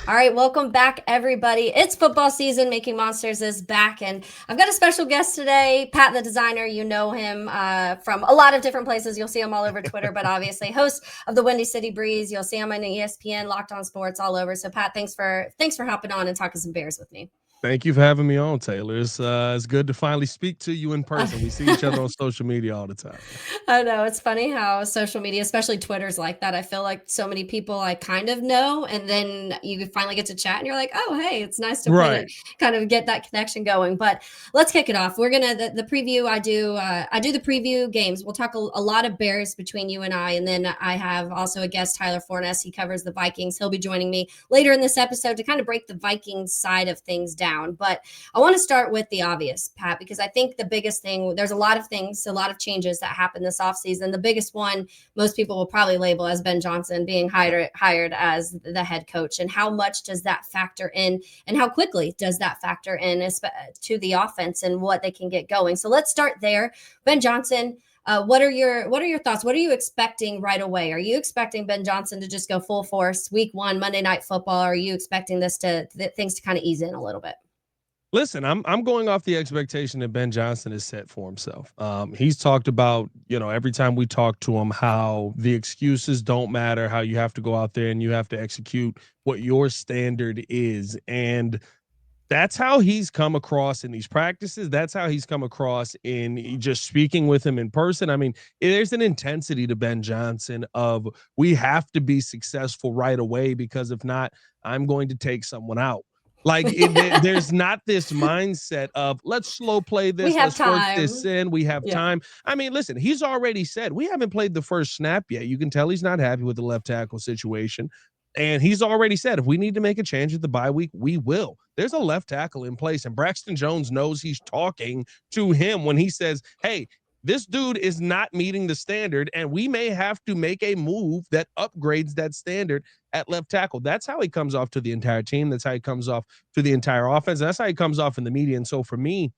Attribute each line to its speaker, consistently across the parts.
Speaker 1: All right, welcome back, everybody. It's football season. Making Monsters is back, and I've got a special guest today, Pat the Designer. You know him from a lot of different places. You'll see him all over Twitter, but obviously host of the Windy City Breeze. You'll see him on ESPN, Locked On Sports, all over. So, Pat, thanks for hopping on and talking some Bears with me.
Speaker 2: Thank you for having me on, Taylor. It's good to finally speak to you in person. We see each other on social media all the time.
Speaker 1: I know, it's funny how social media, especially Twitter's like that. I feel like so many people I kind of know, and then you finally get to chat and you're like, oh, hey, it's nice to
Speaker 2: Right.
Speaker 1: kind of get that connection going. But let's kick it off. We're gonna the preview. I do the preview games. We'll talk a lot of Bears between you and I, and then I have also a guest, Tyler Forness. He covers the Vikings. He'll be joining me later in this episode to kind of break the Vikings side of things down. But I want to start with the obvious, Pat, because I think the biggest thing, there's a lot of things, a lot of changes that happened this offseason. The biggest one most people will probably label as Ben Johnson being hired as the head coach. And how much does that factor in, and how quickly does that factor in to the offense and what they can get going? So let's start there. Ben Johnson, what are your thoughts? What are you expecting right away? Are you expecting Ben Johnson to just go full force week one, Monday Night Football? Or are you expecting things to kind of ease in a little bit?
Speaker 2: Listen, I'm going off the expectation that Ben Johnson is set for himself. He's talked about, every time we talk to him, how the excuses don't matter, how you have to go out there and you have to execute what your standard is. And that's how he's come across in these practices. That's how he's come across in just speaking with him in person. I mean, there's an intensity to Ben Johnson of we have to be successful right away, because if not, I'm going to take someone out. Like there's not this mindset of let's slow play this, let's work this in. We have time. I mean, listen, he's already said we haven't played the first snap yet. You can tell he's not happy with the left tackle situation. And he's already said, if we need to make a change at the bye week, we will. There's a left tackle in place, and Braxton Jones knows he's talking to him when he says, hey, this dude is not meeting the standard, and we may have to make a move that upgrades that standard at left tackle. That's how he comes off to the entire team. That's how he comes off to the entire offense. That's how he comes off in the media. And so for me,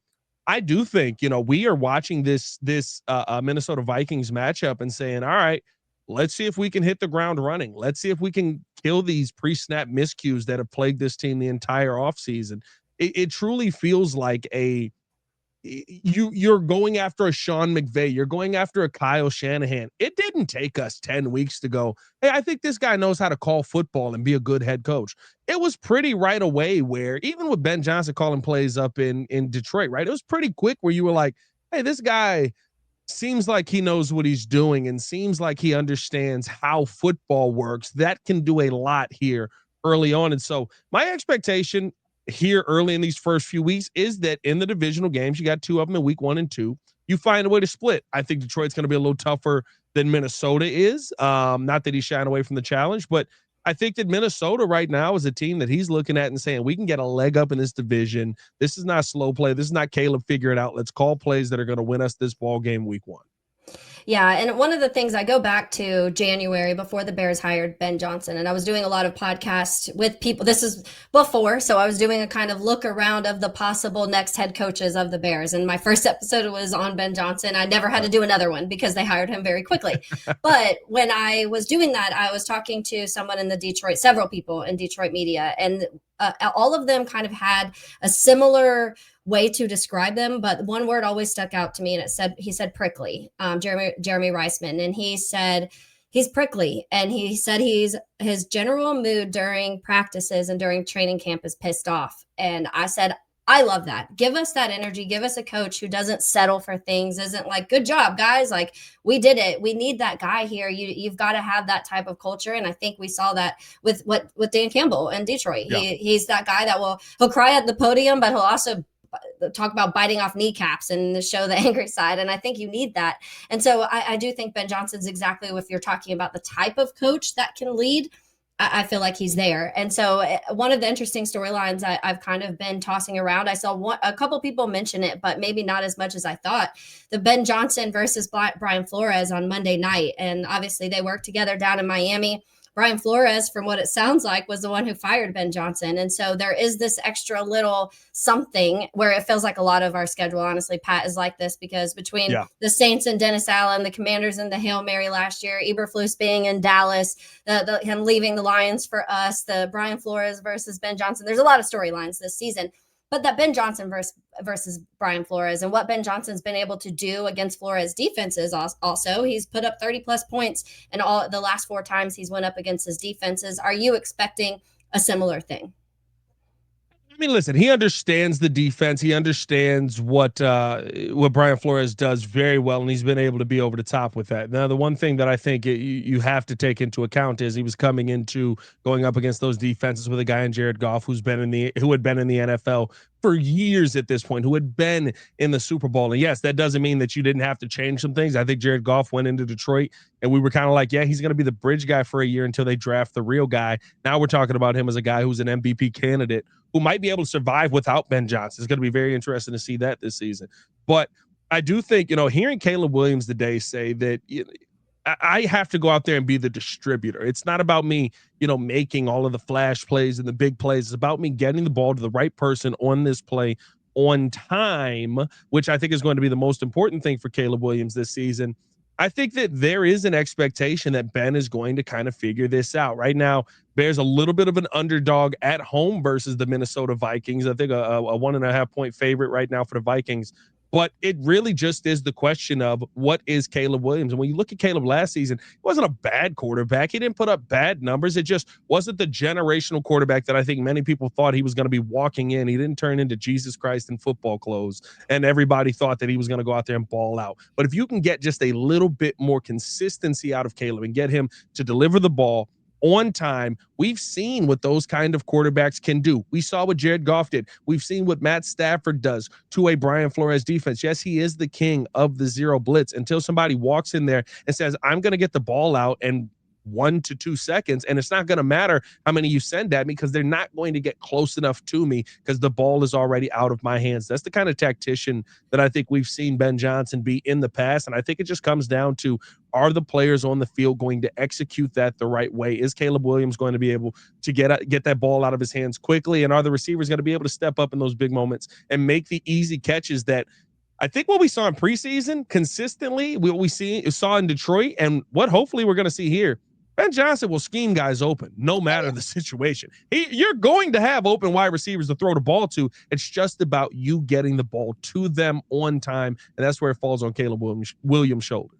Speaker 2: I do think, we are watching this Minnesota Vikings matchup and saying, all right, let's see if we can hit the ground running. Let's see if we can kill these pre-snap miscues that have plagued this team the entire offseason. It truly feels like you're going after a Sean McVay. You're going after a Kyle Shanahan. It didn't take us 10 weeks to go, hey, I think this guy knows how to call football and be a good head coach. It was pretty right away where, even with Ben Johnson calling plays up in Detroit, right? It was pretty quick where you were like, hey, this guy seems like he knows what he's doing and seems like he understands how football works. That can do a lot here early on. And so my expectation here early in these first few weeks is that in the divisional games, you got two of them in week 1 and 2, you find a way to split. I think Detroit's going to be a little tougher than Minnesota is. Not that he's shying away from the challenge, but I think that Minnesota right now is a team that he's looking at and saying, we can get a leg up in this division. This is not slow play. This is not Caleb figure it out. Let's call plays that are going to win us this ball game week 1.
Speaker 1: Yeah, and one of the things, I go back to January before the Bears hired Ben Johnson, and I was doing a lot of podcasts with people. This is before, so I was doing a kind of look around of the possible next head coaches of the Bears, and my first episode was on Ben Johnson. I never had to do another one because they hired him very quickly. But when I was doing that, I was talking to someone in the Detroit, several people in Detroit media, and all of them kind of had a similar way to describe them, but one word always stuck out to me, and he said prickly. Jeremy Reisman, and he said he's prickly, and he said his general mood during practices and during training camp is pissed off. And I said, I love that. Give us that energy. Give us a coach who doesn't settle for things, isn't like, good job, guys. Like, we did it. We need that guy here. You've got to have that type of culture. And I think we saw that with Dan Campbell in Detroit. Yeah. He's that guy that he'll cry at the podium, but he'll also talk about biting off kneecaps and show the angry side. And I think you need that. And so I do think Ben Johnson's exactly, if you're talking about the type of coach that can lead, I feel like he's there. And so one of the interesting storylines I've kind of been tossing around, I saw a couple people mention it, but maybe not as much as I thought, the Ben Johnson versus Brian Flores on Monday night. And obviously they work together down in Miami. Brian Flores, from what it sounds like, was the one who fired Ben Johnson. And so there is this extra little something where it feels like a lot of our schedule, honestly, Pat, is like this, because between the Saints and Dennis Allen, the Commanders and the Hail Mary last year, Eberflus being in Dallas, him leaving the Lions for us, the Brian Flores versus Ben Johnson, there's a lot of storylines this season. But that Ben Johnson versus Brian Flores, and what Ben Johnson's been able to do against Flores defenses also, he's put up 30 plus points in all the last 4 times he's went up against his defenses. Are you expecting a similar thing?
Speaker 2: I mean, listen, he understands the defense. He understands what Brian Flores does very well, and he's been able to be over the top with that. Now, the one thing that I think you have to take into account is he was going up against those defenses with a guy in Jared Goff who had been in the NFL for years at this point, who had been in the Super Bowl. And yes, that doesn't mean that you didn't have to change some things. I think Jared Goff went into Detroit and we were kind of like, yeah, he's going to be the bridge guy for a year until they draft the real guy. Now we're talking about him as a guy who's an MVP candidate who might be able to survive without Ben Johnson. It's going to be very interesting to see that this season. But I do think, hearing Caleb Williams today say that I have to go out there and be the distributor. It's not about me, making all of the flash plays and the big plays. It's about me getting the ball to the right person on this play on time, which I think is going to be the most important thing for Caleb Williams this season. I think that there is an expectation that Ben is going to kind of figure this out. Right now, Bears a little bit of an underdog at home versus the Minnesota Vikings. I think a 1.5 point favorite right now for the Vikings. But it really just is the question of what is Caleb Williams. And when you look at Caleb last season, he wasn't a bad quarterback. He didn't put up bad numbers. It just wasn't the generational quarterback that I think many people thought he was going to be walking in. He didn't turn into Jesus Christ in football clothes. And everybody thought that he was going to go out there and ball out. But if you can get just a little bit more consistency out of Caleb and get him to deliver the ball on time, we've seen what those kind of quarterbacks can do. We saw what Jared Goff did. We've seen what Matt Stafford does to a Brian Flores defense. Yes, he is the king of the zero blitz until somebody walks in there and says, I'm going to get the ball out and 1 to 2 seconds. And it's not going to matter how many you send at me because they're not going to get close enough to me because the ball is already out of my hands. That's the kind of tactician that I think we've seen Ben Johnson be in the past. And I think it just comes down to, are the players on the field going to execute that the right way? Is Caleb Williams going to be able to get that ball out of his hands quickly? And are the receivers going to be able to step up in those big moments and make the easy catches that I think what we saw in preseason consistently, what we saw in Detroit, and what hopefully we're going to see here, Ben Johnson will scheme guys open no matter the situation. You're going to have open wide receivers to throw the ball to. It's just about you getting the ball to them on time, and that's where it falls on Caleb Williams' shoulders.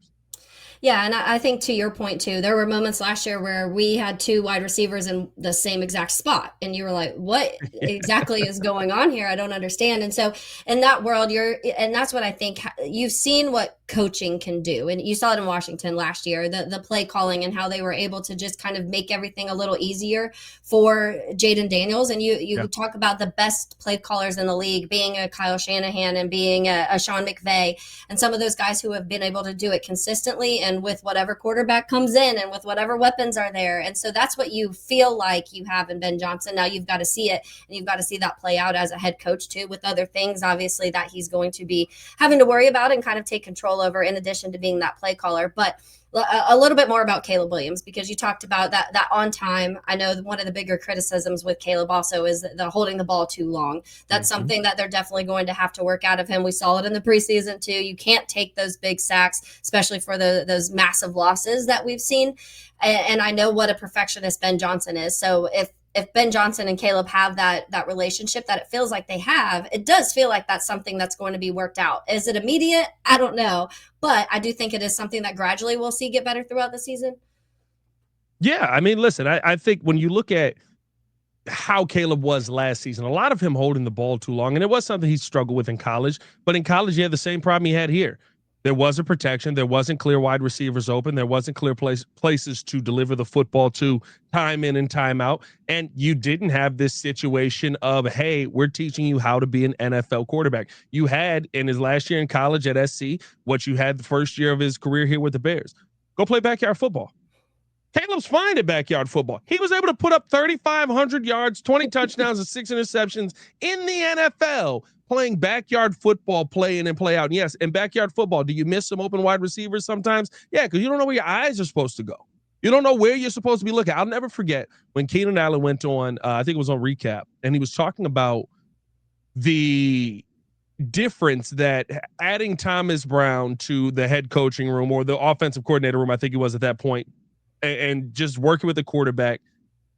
Speaker 1: Yeah, and I think to your point too, there were moments last year where we had 2 wide receivers in the same exact spot, and you were like, "What exactly is going on here? I don't understand." And so, in that world, and that's what I think you've seen what coaching can do, and you saw it in Washington last year, the play calling and how they were able to just kind of make everything a little easier for Jaden Daniels. And you talk about the best play callers in the league being a Kyle Shanahan and being a Sean McVay, and some of those guys who have been able to do it consistently and with whatever quarterback comes in and with whatever weapons are there. And so that's what you feel like you have in Ben Johnson. Now you've got to see it, and you've got to see that play out as a head coach too, with other things, obviously, that he's going to be having to worry about and kind of take control over, in addition to being that play caller. But a little bit more about Caleb Williams, because you talked about that on time. I know one of the bigger criticisms with Caleb also is the holding the ball too long. That's something that they're definitely going to have to work out of him. We saw it in the preseason too. You can't take those big sacks, especially for those massive losses that we've seen. And I know what a perfectionist Ben Johnson is. So if Ben Johnson and Caleb have that relationship that it feels like they have, it does feel like that's something that's going to be worked out. Is it immediate? I don't know. But I do think it is something that gradually we'll see get better throughout the season.
Speaker 2: Yeah, I mean, listen, I think when you look at how Caleb was last season, a lot of him holding the ball too long, and it was something he struggled with in college. But in college, he had the same problem he had here. There wasn't protection. There wasn't clear wide receivers open. There wasn't clear places to deliver the football to, time in and time out. And you didn't have this situation of, hey, we're teaching you how to be an NFL quarterback. You had, in his last year in college at SC, what you had the first year of his career here with the Bears. Go play backyard football. Caleb's fine at backyard football. He was able to put up 3,500 yards, 20 touchdowns, and 6 interceptions in the NFL playing backyard football, play in and play out. And yes, in backyard football, do you miss some open wide receivers sometimes? Yeah, because you don't know where your eyes are supposed to go. You don't know where you're supposed to be looking. I'll never forget when Keenan Allen went on, I think it was on Recap, and he was talking about the difference that adding Thomas Brown to the head coaching room or the offensive coordinator room, I think it was at that point, and just working with the quarterback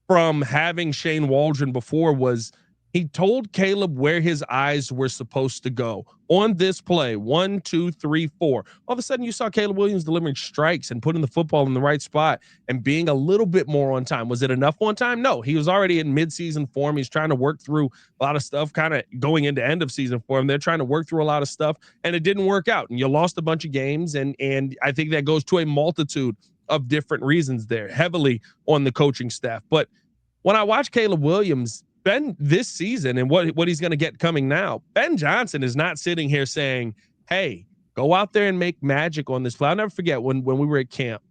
Speaker 2: from having Shane Waldron before was he told Caleb where his eyes were supposed to go on this play. 1, 2, 3, 4. All of a sudden you saw Caleb Williams delivering strikes and putting the football in the right spot and being a little bit more on time. Was it enough on time? No, he was already in midseason form. He's trying to work through a lot of stuff, kind of going into end of season form. They're trying to work through a lot of stuff and it didn't work out. And you lost a bunch of games. And I think that goes to a multitude of different reasons there, heavily on the coaching staff. But when I watch Caleb Williams, Ben, this season and what he's going to get coming now, Ben Johnson is not sitting here saying, hey, go out there and make magic on this play. I'll never forget when we were at camp,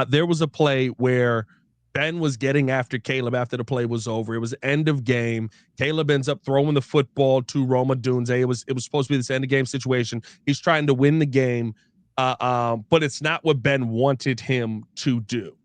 Speaker 2: there was a play where Ben was getting after Caleb after the play was over. It was end of game. Caleb ends up throwing the football to Rome Odunze. It was supposed to be this end of game situation. He's trying to win the game, but it's not what Ben wanted him to do.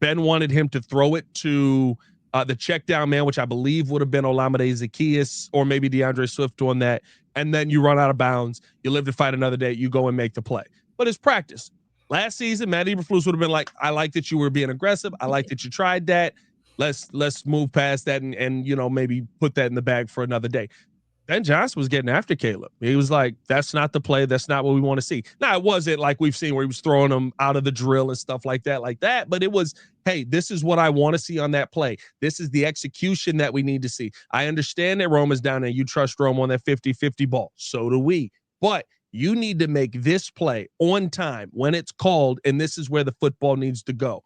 Speaker 2: Ben wanted him to throw it to the check down man, which I believe would have been Olamide Zaccheaus or maybe DeAndre Swift on that. And then you run out of bounds. You live to fight another day. You go and make the play. But it's practice. Last season, Matt Eberflus would have been like, I like that you were being aggressive. I like that you tried that. Let's move past that and maybe put that in the bag for another day. Ben Johnson was getting after Caleb. He was like, that's not the play. That's not what we want to see. Now, it wasn't like we've seen where he was throwing them out of the drill and stuff like that. But it was, hey, this is what I want to see on that play. This is the execution that we need to see. I understand that Rome is down there. You trust Rome on that 50-50 ball. So do we. But you need to make this play on time when it's called, and this is where the football needs to go.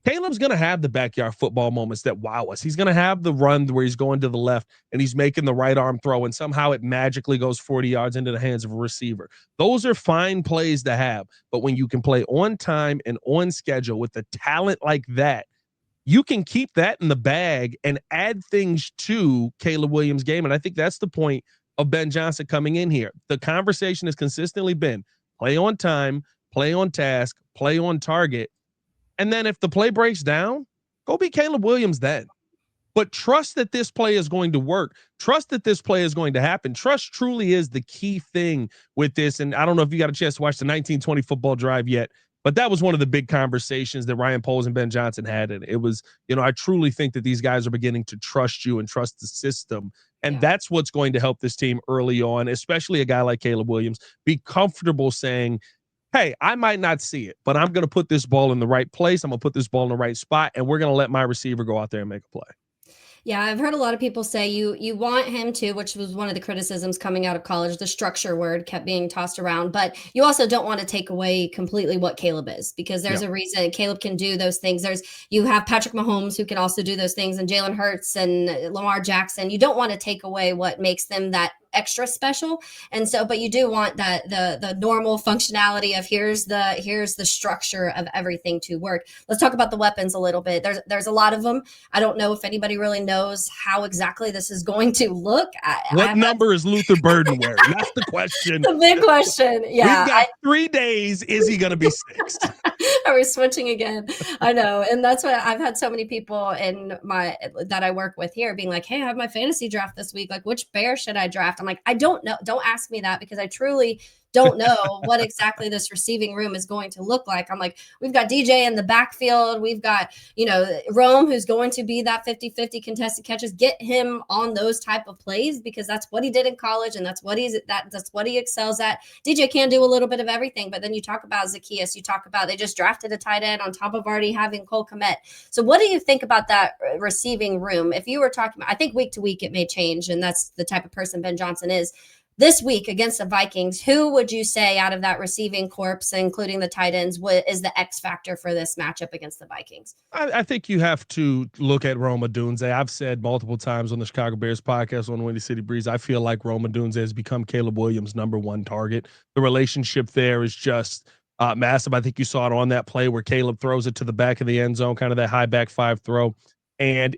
Speaker 2: Caleb's going to have the backyard football moments that wow us. He's going to have the run where he's going to the left and he's making the right arm throw and somehow it magically goes 40 yards into the hands of a receiver. Those are fine plays to have, but when you can play on time and on schedule with a talent like that, you can keep that in the bag and add things to Caleb Williams' game. And I think that's the point of Ben Johnson coming in here. The conversation has consistently been play on time, play on task, play on target. And then if the play breaks down, go be Caleb Williams then. But trust that this play is going to work. Trust that this play is going to happen. Trust truly is the key thing with this. And I don't know if you got a chance to watch the 1920 football drive yet, but that was one of the big conversations that Ryan Poles and Ben Johnson had. And it was, I truly think that these guys are beginning to trust you and trust the system. And that's what's going to help this team early on, especially a guy like Caleb Williams, be comfortable saying, hey, I might not see it, but I'm going to put this ball in the right place. I'm going to put this ball in the right spot, and we're going to let my receiver go out there and make a play.
Speaker 1: Yeah, I've heard a lot of people say you want him to, which was one of the criticisms coming out of college. The structure word kept being tossed around, but you also don't want to take away completely what Caleb is, because there's a reason Caleb can do those things. You have Patrick Mahomes who can also do those things, and Jalen Hurts and Lamar Jackson. You don't want to take away what makes them that extra special. And so, but you do want that the normal functionality of here's the structure of everything to work. Let's talk about the weapons a little bit. There's a lot of them. I don't know if anybody really knows how exactly this is going to look.
Speaker 2: What number is Luther Burden wearing? That's the question.
Speaker 1: The big question. Yeah.
Speaker 2: We've got 3 days. Is he going to be 6?
Speaker 1: Are we switching again? I know. And that's why I've had so many people that I work with here being like, hey, I have my fantasy draft this week. Like, which bear should I draft? I'm like, I don't know. Don't ask me that, because I truly don't know what exactly this receiving room is going to look like. I'm like, we've got DJ in the backfield. We've got, Rome, who's going to be that 50-50 contested catches. Get him on those type of plays, because that's what he did in college, and that's what he excels at. DJ can do a little bit of everything, but then you talk about Zaccheaus. You talk about they just drafted a tight end on top of already having Cole Kmet. So what do you think about that receiving room? If you were talking about, I think week to week it may change, and that's the type of person Ben Johnson is. This week against the Vikings, who would you say out of that receiving corps, including the tight ends, is the X factor for this matchup against the Vikings?
Speaker 2: I think you have to look at Rome Odunze. I've said multiple times on the Chicago Bears podcast on Windy City Breeze, I feel like Rome Odunze has become Caleb Williams' #1 target. The relationship there is just massive. I think you saw it on that play where Caleb throws it to the back of the end zone, kind of that high back 5 throw. And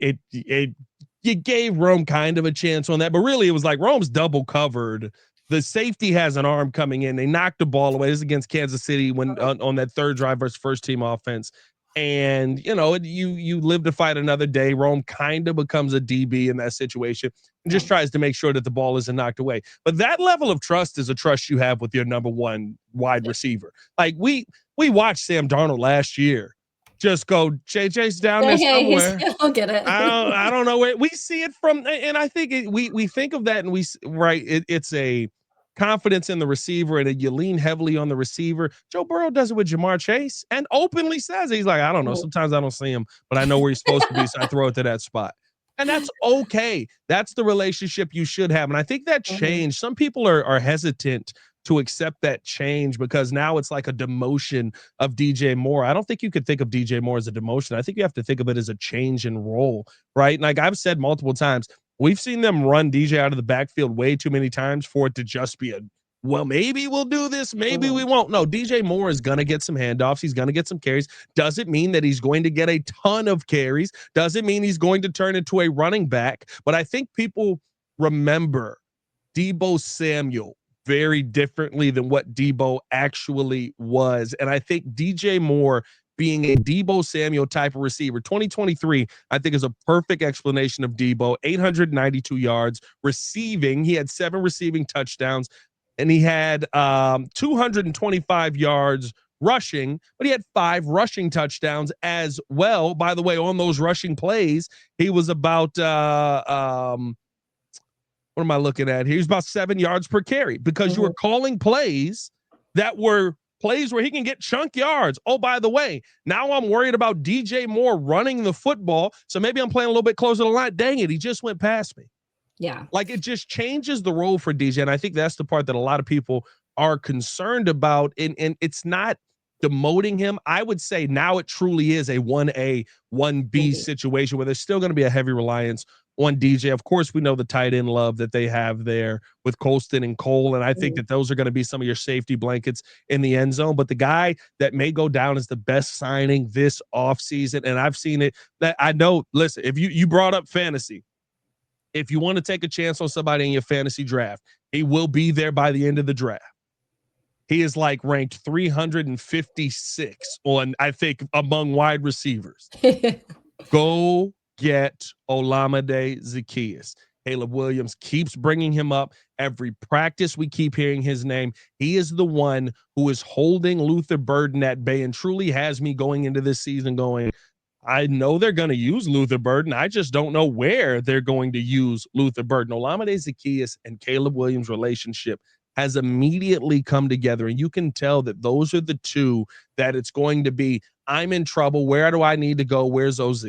Speaker 2: you gave Rome kind of a chance on that, but really it was like Rome's double covered. The safety has an arm coming in. They knocked the ball away. This is against Kansas City when on that third drive versus first team offense. And, you live to fight another day. Rome kind of becomes a DB in that situation and just tries to make sure that the ball isn't knocked away. But that level of trust is a trust you have with your number one wide receiver. Like we watched Sam Darnold last year just go, JJ's down there somewhere.
Speaker 1: I'll get it.
Speaker 2: I don't know where we see it from. And I think we think of that and it's a confidence in the receiver and you lean heavily on the receiver. Joe Burrow does it with Jamar Chase and openly says, he's like, I don't know. Sometimes I don't see him, but I know where he's supposed to be. So I throw it to that spot. And that's okay. That's the relationship you should have. And I think that changed. Some people are hesitant to accept that change because now it's like a demotion of DJ Moore. I don't think you could think of DJ Moore as a demotion. I think you have to think of it as a change in role, right? And like I've said multiple times, we've seen them run DJ out of the backfield way too many times for it to just be well, maybe we'll do this, maybe we won't. No, DJ Moore is going to get some handoffs. He's going to get some carries. Doesn't mean that he's going to get a ton of carries. Doesn't mean he's going to turn into a running back. But I think people remember Deebo Samuel very differently than what Deebo actually was. And I think DJ Moore being a Deebo Samuel type of receiver, 2023, I think is a perfect explanation of Deebo. 892 yards receiving. He had 7 receiving touchdowns, and he had 225 yards rushing, but he had 5 rushing touchdowns as well. By the way, on those rushing plays, he was about what am I looking at here? He was about 7 yards per carry because you were calling plays that were plays where he can get chunk yards. Oh, by the way, now I'm worried about DJ Moore running the football. So maybe I'm playing a little bit closer to the line. Dang it, he just went past me.
Speaker 1: Yeah.
Speaker 2: Like it just changes the role for DJ. And I think that's the part that a lot of people are concerned about. And it's not demoting him. I would say now it truly is a 1A, 1B situation where there's still going to be a heavy reliance on DJ. Of course, we know the tight end love that they have there with Colston and Cole, and I think that those are going to be some of your safety blankets in the end zone. But the guy that may go down as the best signing this offseason, and I've seen it, that I know, listen, if you brought up fantasy, if you want to take a chance on somebody in your fantasy draft, he will be there by the end of the draft. He is like ranked 356 on, I think, among wide receivers. Go get Olamide Zaccheaus. Caleb Williams keeps bringing him up. Every practice we keep hearing his name. He is the one who is holding Luther Burden at bay and truly has me going into this season going, I know they're going to use Luther Burden. I just don't know where they're going to use Luther Burden. Olamide Zaccheaus and Caleb Williams' relationship has immediately come together, and you can tell that those are the two that it's going to be, I'm in trouble. Where do I need to go? Where's OZ?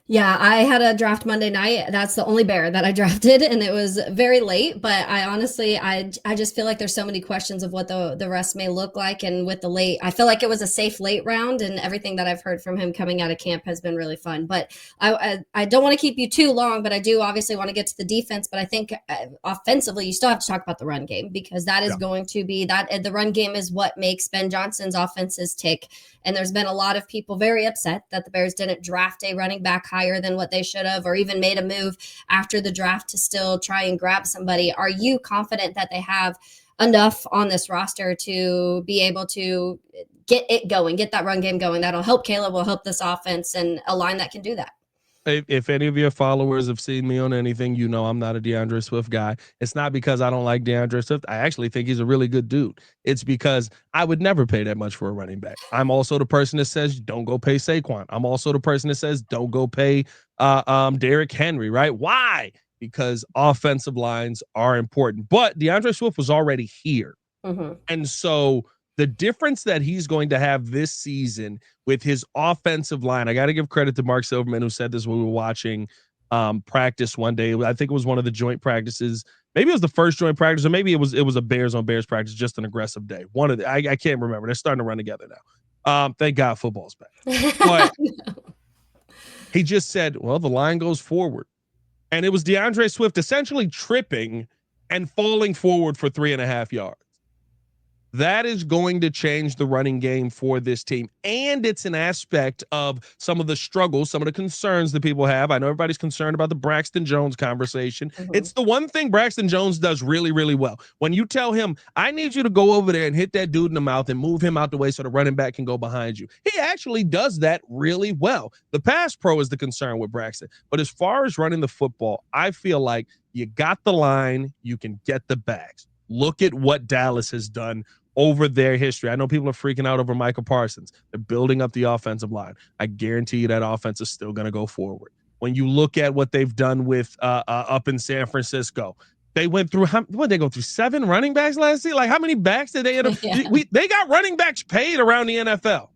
Speaker 1: Yeah, I had a draft Monday night. That's the only bear that I drafted, and it was very late. But I honestly, I just feel like there's so many questions of what the rest may look like. And with the late, I feel like it was a safe late round, and everything that I've heard from him coming out of camp has been really fun. But I don't want to keep you too long, but I do obviously want to get to the defense. But I think offensively, you still have to talk about the run game, because that is going to be that the run game is what makes Ben Johnson's offenses tick. And there's been a lot of people very upset that the Bears didn't draft a running back higher than what they should have, or even made a move after the draft to still try and grab somebody. Are you confident that they have enough on this roster to be able to get it going, get that run game going? That'll help Caleb, will help this offense, and a line that can do that.
Speaker 2: If any of your followers have seen me on anything, you know I'm not a DeAndre Swift guy. It's not because I don't like DeAndre Swift. I actually think he's a really good dude. It's because I would never pay that much for a running back. I'm also the person that says don't go pay Saquon. I'm also the person that says don't go pay Derrick Henry, right? Why? Because offensive lines are important. But DeAndre Swift was already here. And so the difference that he's going to have this season with his offensive line, I got to give credit to Mark Silverman, who said this when we were watching practice one day. I think it was one of the joint practices. Maybe it was the first joint practice, or maybe it was a Bears on Bears practice, just an aggressive day. One of the, I can't remember. They're starting to run together now. Thank God football's back. But he just said, well, the line goes forward. And it was DeAndre Swift essentially tripping and falling forward for 3.5 yards. That is going to change the running game for this team. And it's an aspect of some of the struggles, some of the concerns that people have. I know everybody's concerned about the Braxton Jones conversation.
Speaker 1: Mhm.
Speaker 2: It's the one thing Braxton Jones does really, really well. When you tell him, I need you to go over there and hit that dude in the mouth and move him out the way so the running back can go behind you, he actually does that really well. The pass pro is the concern with Braxton. But as far as running the football, I feel like you got the line, you can get the bags. Look at what Dallas has done over their history. I know people are freaking out over Michael Parsons. They're building up the offensive line. I guarantee you that offense is still going to go forward. When you look at what they've done with up in San Francisco, they went through they go through 7 running backs last year. Like, how many backs did they end up?
Speaker 1: Yeah.
Speaker 2: They got running backs paid around the NFL.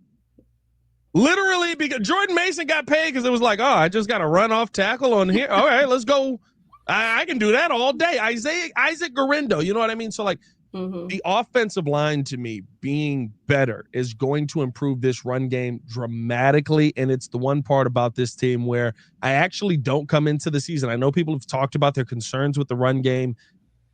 Speaker 2: Literally, because Jordan Mason got paid because it was like, oh, I just got to run off tackle on here. All right, let's go. I can do that all day. Isaac Garindo, you know what I mean? So, like, the offensive line, to me, being better is going to improve this run game dramatically. And it's the one part about this team where I actually don't come into the season. I know people have talked about their concerns with the run game,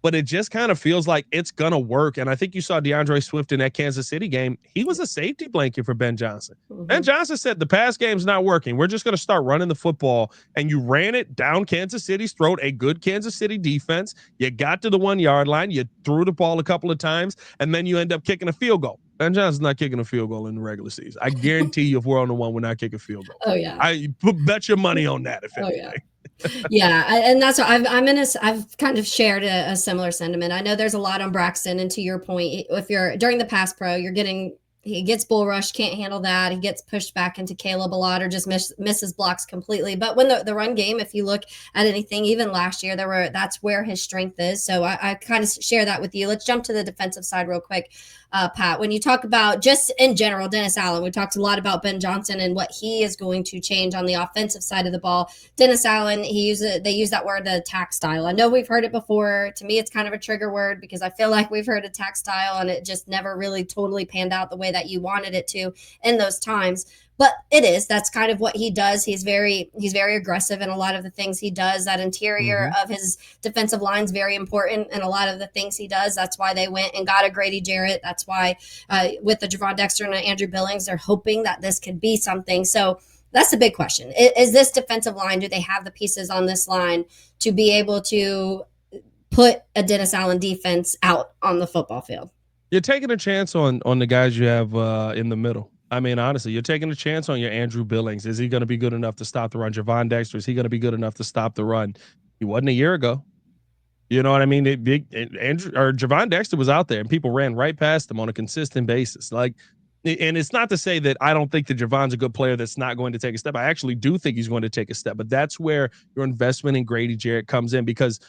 Speaker 2: but it just kind of feels like it's going to work. And I think you saw DeAndre Swift in that Kansas City game. He was a safety blanket for Ben Johnson. Ben Johnson said the pass game's not working. We're just going to start running the football. And you ran it down Kansas City's throat, a good Kansas City defense. You got to the 1-yard line. You threw the ball a couple of times, and then you end up kicking a field goal. Ben Johnson's not kicking a field goal in the regular season. I guarantee you if we're on the one, we're not kicking a field goal.
Speaker 1: Oh, yeah.
Speaker 2: I bet your money on that, if anything.
Speaker 1: Yeah. Yeah, and that's what I've kind of shared a similar sentiment. I know there's a lot on Braxton, and to your point, if you're during the pass pro, he gets bull rush, can't handle that. He gets pushed back into Caleb a lot, or just misses blocks completely. But when the run game, if you look at anything, even last year, that's where his strength is. So I kind of share that with you. Let's jump to the defensive side real quick. Pat, when you talk about just in general, Dennis Allen, we talked a lot about Ben Johnson and what he is going to change on the offensive side of the ball. Dennis Allen, they use that word, attack style. I know we've heard it before. To me, it's kind of a trigger word because I feel like we've heard attack style and it just never really totally panned out the way that you wanted it to in those times. But that's kind of what he does. He's very aggressive in a lot of the things he does. That interior of his defensive line is very important in a lot of the things he does. That's why they went and got a Grady Jarrett. That's why with the Javon Dexter and Andrew Billings, they're hoping that this could be something. So that's the big question. Is this defensive line, do they have the pieces on this line to be able to put a Dennis Allen defense out on the football field?
Speaker 2: You're taking a chance on the guys you have in the middle. I mean, honestly, you're taking a chance on your Andrew Billings. Is he going to be good enough to stop the run? Javon Dexter, is he going to be good enough to stop the run? He wasn't a year ago. You know what I mean? Javon Dexter was out there, and people ran right past him on a consistent basis. Like, and it's not to say that I don't think that Javon's a good player that's not going to take a step. I actually do think he's going to take a step, but that's where your investment in Grady Jarrett comes in, because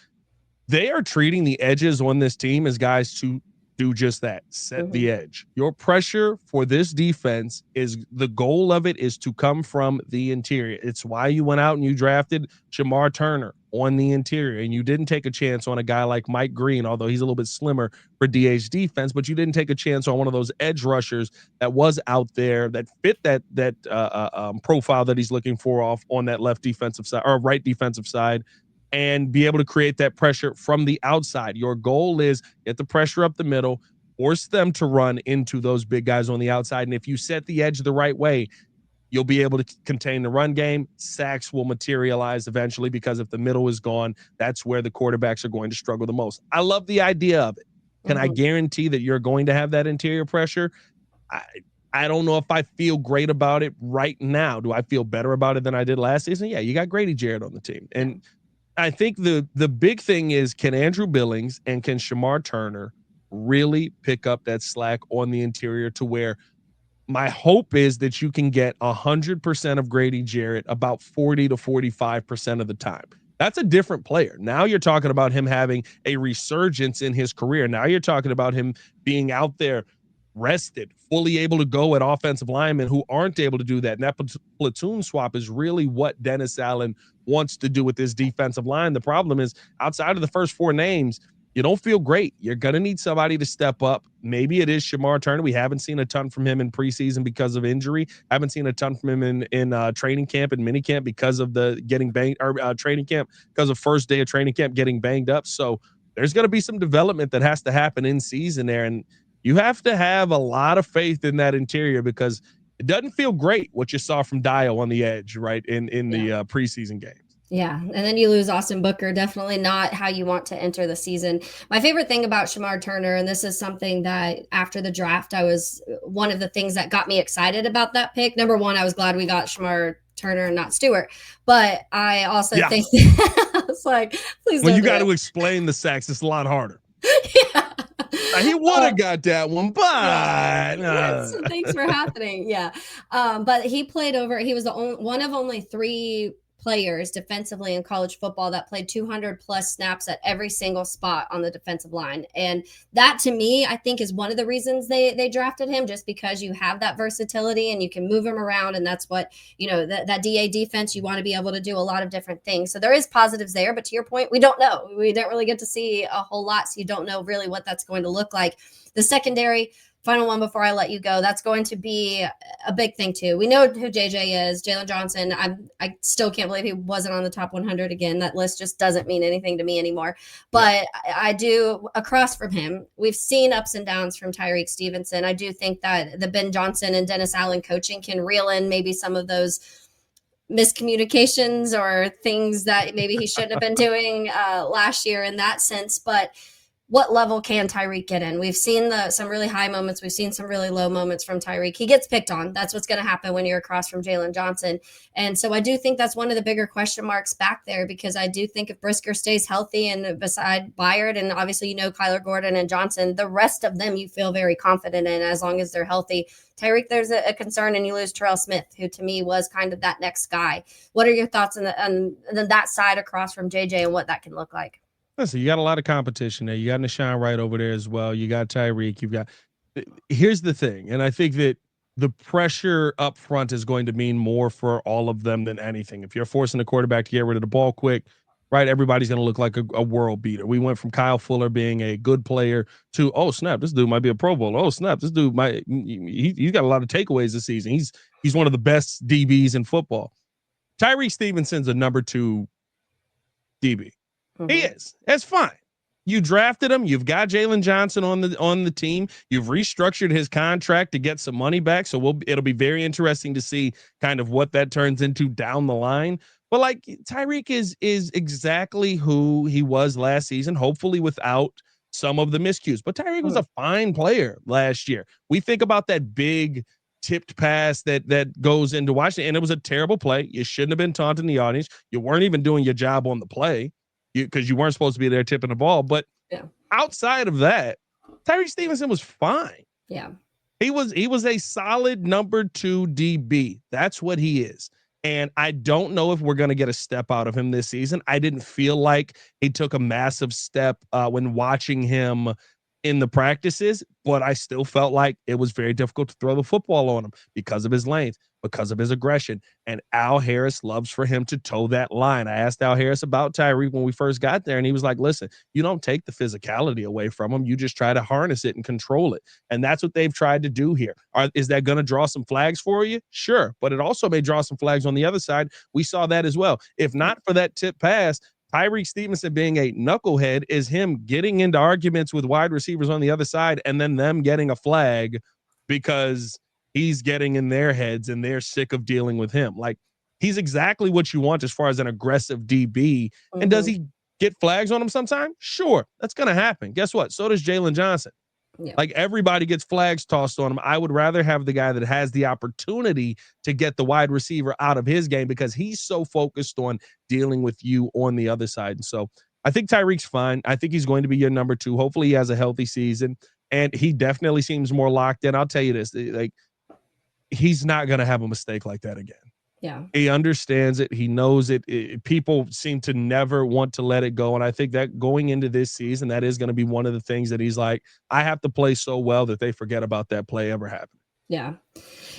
Speaker 2: they are treating the edges on this team as guys to do just that, set the edge. Your pressure for this defense the goal of it is to come from the interior. It's why you went out and you drafted Shamar Turner on the interior, and you didn't take a chance on a guy like Mike Green, although he's a little bit slimmer for DH defense, but you didn't take a chance on one of those edge rushers that was out there that fit that profile that he's looking for off on that left defensive side or right defensive side, and be able to create that pressure from the outside. Your goal is get the pressure up the middle, force them to run into those big guys on the outside. And if you set the edge the right way, you'll be able to contain the run game. Sacks will materialize eventually, because if the middle is gone, that's where the quarterbacks are going to struggle the most. I love the idea of it. Can I guarantee that you're going to have that interior pressure? I don't know if I feel great about it right now. Do I feel better about it than I did last season? Yeah, you got Grady Jarrett on the team. And I think the big thing is, can Andrew Billings and can Shamar Turner really pick up that slack on the interior, to where my hope is that you can get 100% of Grady Jarrett about 40 to 45% of the time. That's a different player. Now you're talking about him having a resurgence in his career. Now you're talking about him being out there rested, fully able to go at offensive linemen who aren't able to do that. And that platoon swap is really what Dennis Allen wants to do with this defensive line. The problem is, outside of the first 4 names, you don't feel great. You're going to need somebody to step up. Maybe it is Shamar Turner. We haven't seen a ton from him in preseason because of injury. Haven't seen a ton from him in training camp and mini camp because of the getting banged, or training camp because of first day of training camp getting banged up. So there's going to be some development that has to happen in season there. And You have to have a lot of faith in that interior because it doesn't feel great what you saw from Dio on the edge, right, in the preseason games.
Speaker 1: Yeah, and then you lose Austin Booker. Definitely not how you want to enter the season. My favorite thing about Shamar Turner, and this is something that after the draft, one of the things that got me excited about that pick. Number one, I was glad we got Shamar Turner and not Stewart. But I also think I was like, please don't.
Speaker 2: When you got to explain the sacks, it's a lot harder.
Speaker 1: Yeah.
Speaker 2: He would have got that one, but
Speaker 1: thanks for happening. Yeah. But he was one of only 3 players defensively in college football that played 200 plus snaps at every single spot on the defensive line. And that to me, I think is one of the reasons they drafted him, just because you have that versatility and you can move him around. And that's what, that DA defense, you want to be able to do a lot of different things. So there is positives there, but to your point, we don't know. We don't really get to see a whole lot. So you don't know really what that's going to look like. The secondary, final one before I let you go, that's going to be a big thing too. We know who JJ is, Jalen Johnson. I still can't believe he wasn't on the top 100 again. That list just doesn't mean anything to me anymore. But I do, across from him, we've seen ups and downs from Tyreek Stevenson. I do think that the Ben Johnson and Dennis Allen coaching can reel in maybe some of those miscommunications or things that maybe he shouldn't have been doing last year in that sense. But what level can Tyreek get in? We've seen some really high moments. We've seen some really low moments from Tyreek. He gets picked on. That's what's going to happen when you're across from Jalen Johnson. And so I do think that's one of the bigger question marks back there, because I do think if Brisker stays healthy and beside Byard, and obviously, Kyler Gordon and Johnson, the rest of them you feel very confident in as long as they're healthy. Tyreek, there's a concern, and you lose Terrell Smith, who to me was kind of that next guy. What are your thoughts on that side across from JJ and what that can look like?
Speaker 2: Listen, you got a lot of competition there. You got Nashawn Wright over there as well. You got Tyreek. Here's the thing, and I think that the pressure up front is going to mean more for all of them than anything. If you're forcing the quarterback to get rid of the ball quick, right, everybody's going to look like a world beater. We went from Kyle Fuller being a good player to, oh snap, this dude might be a Pro Bowler. Oh snap, this dude he's got a lot of takeaways this season. He's one of the best DBs in football. Tyreek Stevenson's a number 2 DB. He is. That's fine. You drafted him. You've got Jalen Johnson on the team. You've restructured his contract to get some money back. So it'll be very interesting to see kind of what that turns into down the line. But like, Tyreek is exactly who he was last season, hopefully without some of the miscues. But Tyreek was a fine player last year. We think about that big tipped pass that goes into Washington, and it was a terrible play. You shouldn't have been taunting the audience. You weren't even doing your job on the play, because you weren't supposed to be there tipping the ball. But outside of that, Tyreek Stevenson was fine.
Speaker 1: Yeah.
Speaker 2: He was a solid number 2 DB. That's what he is. And I don't know if we're going to get a step out of him this season. I didn't feel like he took a massive step when watching him in the practices, but I still felt like it was very difficult to throw the football on him because of his length, because of his aggression. And Al Harris loves for him to toe that line. I asked Al Harris about Tyreek when we first got there, and he was like, listen, you don't take the physicality away from him. You just try to harness it and control it. And that's what they've tried to do here. Is that going to draw some flags for you? Sure. But it also may draw some flags on the other side. We saw that as well. If not for that tip pass, Tyreek Stevenson being a knucklehead is him getting into arguments with wide receivers on the other side and then them getting a flag because he's getting in their heads and they're sick of dealing with him. Like, he's exactly what you want as far as an aggressive DB. And does he get flags on him sometime? Sure. That's going to happen. Guess what? So does Jalen Johnson. Yeah. Like, everybody gets flags tossed on him. I would rather have the guy that has the opportunity to get the wide receiver out of his game because he's so focused on dealing with you on the other side. And so I think Tyreek's fine. I think he's going to be your number 2. Hopefully he has a healthy season, and he definitely seems more locked in. I'll tell you this, like, he's not going to have a mistake like that again.
Speaker 1: Yeah.
Speaker 2: He understands it. He knows it. People seem to never want to let it go. And I think that going into this season, that is going to be one of the things that he's like, I have to play so well that they forget about that play ever happening.
Speaker 1: Yeah.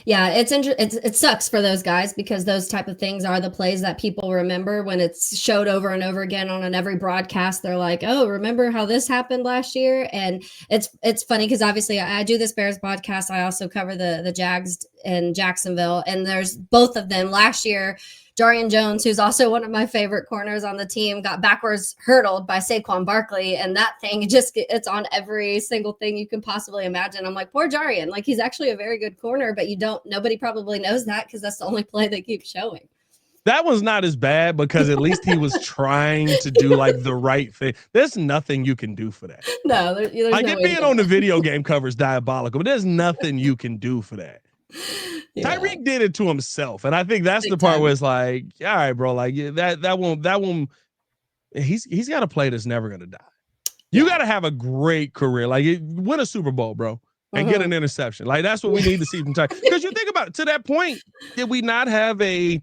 Speaker 1: Yeah, it sucks for those guys because those type of things are the plays that people remember when it's showed over and over again on every broadcast. They're like, "Oh, remember how this happened last year?" And it's funny because obviously I do this Bears podcast. I also cover the Jags in Jacksonville, and there's both of them last year. Jarian Jones, who's also one of my favorite corners on the team, got backwards hurdled by Saquon Barkley. And that thing it's on every single thing you can possibly imagine. I'm like, poor Jarian. Like, he's actually a very good corner, but nobody probably knows that because that's the only play they keep showing.
Speaker 2: That one's not as bad because at least he was trying to do like the right thing. There's nothing you can do for that.
Speaker 1: No, there's
Speaker 2: like
Speaker 1: no
Speaker 2: it
Speaker 1: way
Speaker 2: being on the video game cover is diabolical, but there's nothing you can do for that. Yeah. Tyreek did it to himself, and I think that's the part where it's like, all right, bro, like that won't. He's got a play that's never gonna die. You got to have a great career, like win a Super Bowl, bro, and get an interception. Like that's what we need to see from Tyreek. Because you think about it, to that point, did we not have in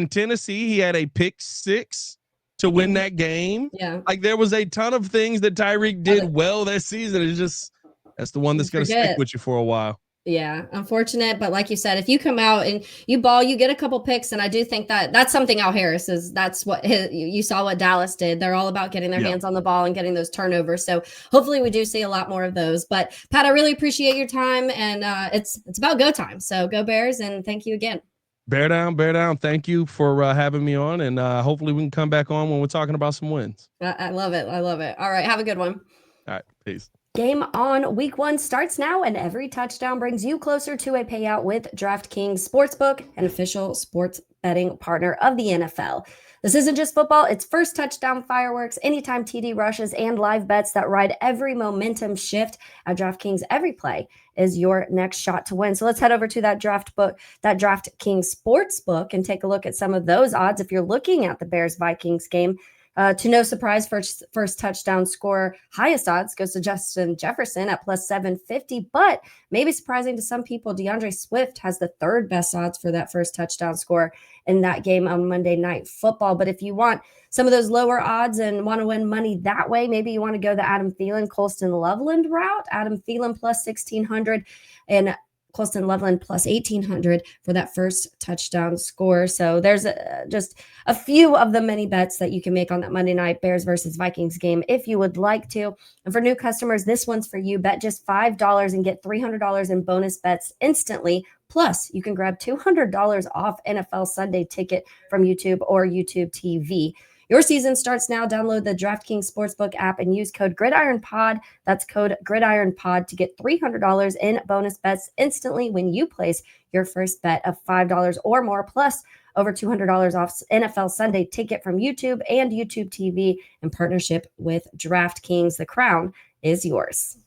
Speaker 2: Tennessee? He had a pick six to win that game.
Speaker 1: Yeah,
Speaker 2: like there was a ton of things that Tyreek did well that season. It's just that's the one that's gonna stick with you for a while.
Speaker 1: Yeah, unfortunate, but like you said, if you come out and you ball, you get a couple picks, and I do think that that's something Al Harris is. That's what you saw what Dallas did. They're all about getting their hands on the ball and getting those turnovers. So hopefully we do see a lot more of those. But Pat, I really appreciate your time, and it's about go time. So go Bears, and thank you again.
Speaker 2: Bear down, bear down. Thank you for having me on, and hopefully we can come back on when we're talking about some wins.
Speaker 1: I love it. I love it. All right, have a good one.
Speaker 2: All right, peace.
Speaker 1: Game on week 1 starts now, and every touchdown brings you closer to a payout with DraftKings Sportsbook, an official sports betting partner of the NFL. This isn't just football, it's first touchdown fireworks, anytime TD rushes, and live bets that ride every momentum shift. At DraftKings, every play is your next shot to win. So let's head over to that DraftKings Sportsbook and take a look at some of those odds. If you're looking at the Bears-Vikings game, to no surprise, first touchdown score, highest odds goes to Justin Jefferson at plus 750, but maybe surprising to some people, DeAndre Swift has the third best odds for that first touchdown score in that game on Monday Night Football. But if you want some of those lower odds and want to win money that way, maybe you want to go the Adam Thielen, Colston Loveland route. Adam Thielen plus 1,600 and Colston Loveland plus 1,800 for that first touchdown score. So there's just a few of the many bets that you can make on that Monday night Bears versus Vikings game if you would like to. And for new customers, this one's for you. Bet just $5 and get $300 in bonus bets instantly. Plus, you can grab $200 off NFL Sunday Ticket from YouTube or YouTube TV. Your season starts now. Download the DraftKings Sportsbook app and use code GridironPod. That's code GridironPod to get $300 in bonus bets instantly when you place your first bet of $5 or more, plus over $200 off NFL Sunday Ticket from YouTube and YouTube TV in partnership with DraftKings. The crown is yours.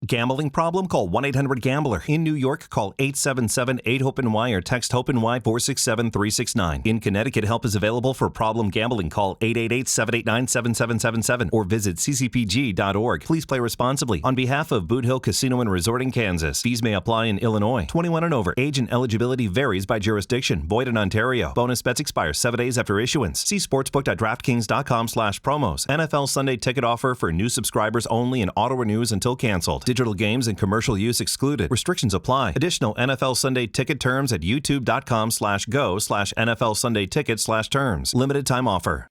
Speaker 3: Gambling problem? Call 1-800-GAMBLER. In New York, call 877-8-HOPE-NY or text HOPE-NY 467-369. In Connecticut, help is available for problem gambling. Call 888-789-7777 or visit ccpg.org. Please play responsibly. On behalf of Boot Hill Casino and Resort in Kansas, fees may apply in Illinois. 21 and over. Age and eligibility varies by jurisdiction. Void in Ontario. Bonus bets expire 7 days after issuance. See sportsbook.draftkings.com/promos. NFL Sunday Ticket offer for new subscribers only and auto renews until canceled. Digital games and commercial use excluded. Restrictions apply. Additional NFL Sunday Ticket terms at youtube.com/go/NFL Sunday Ticket/terms. Limited time offer.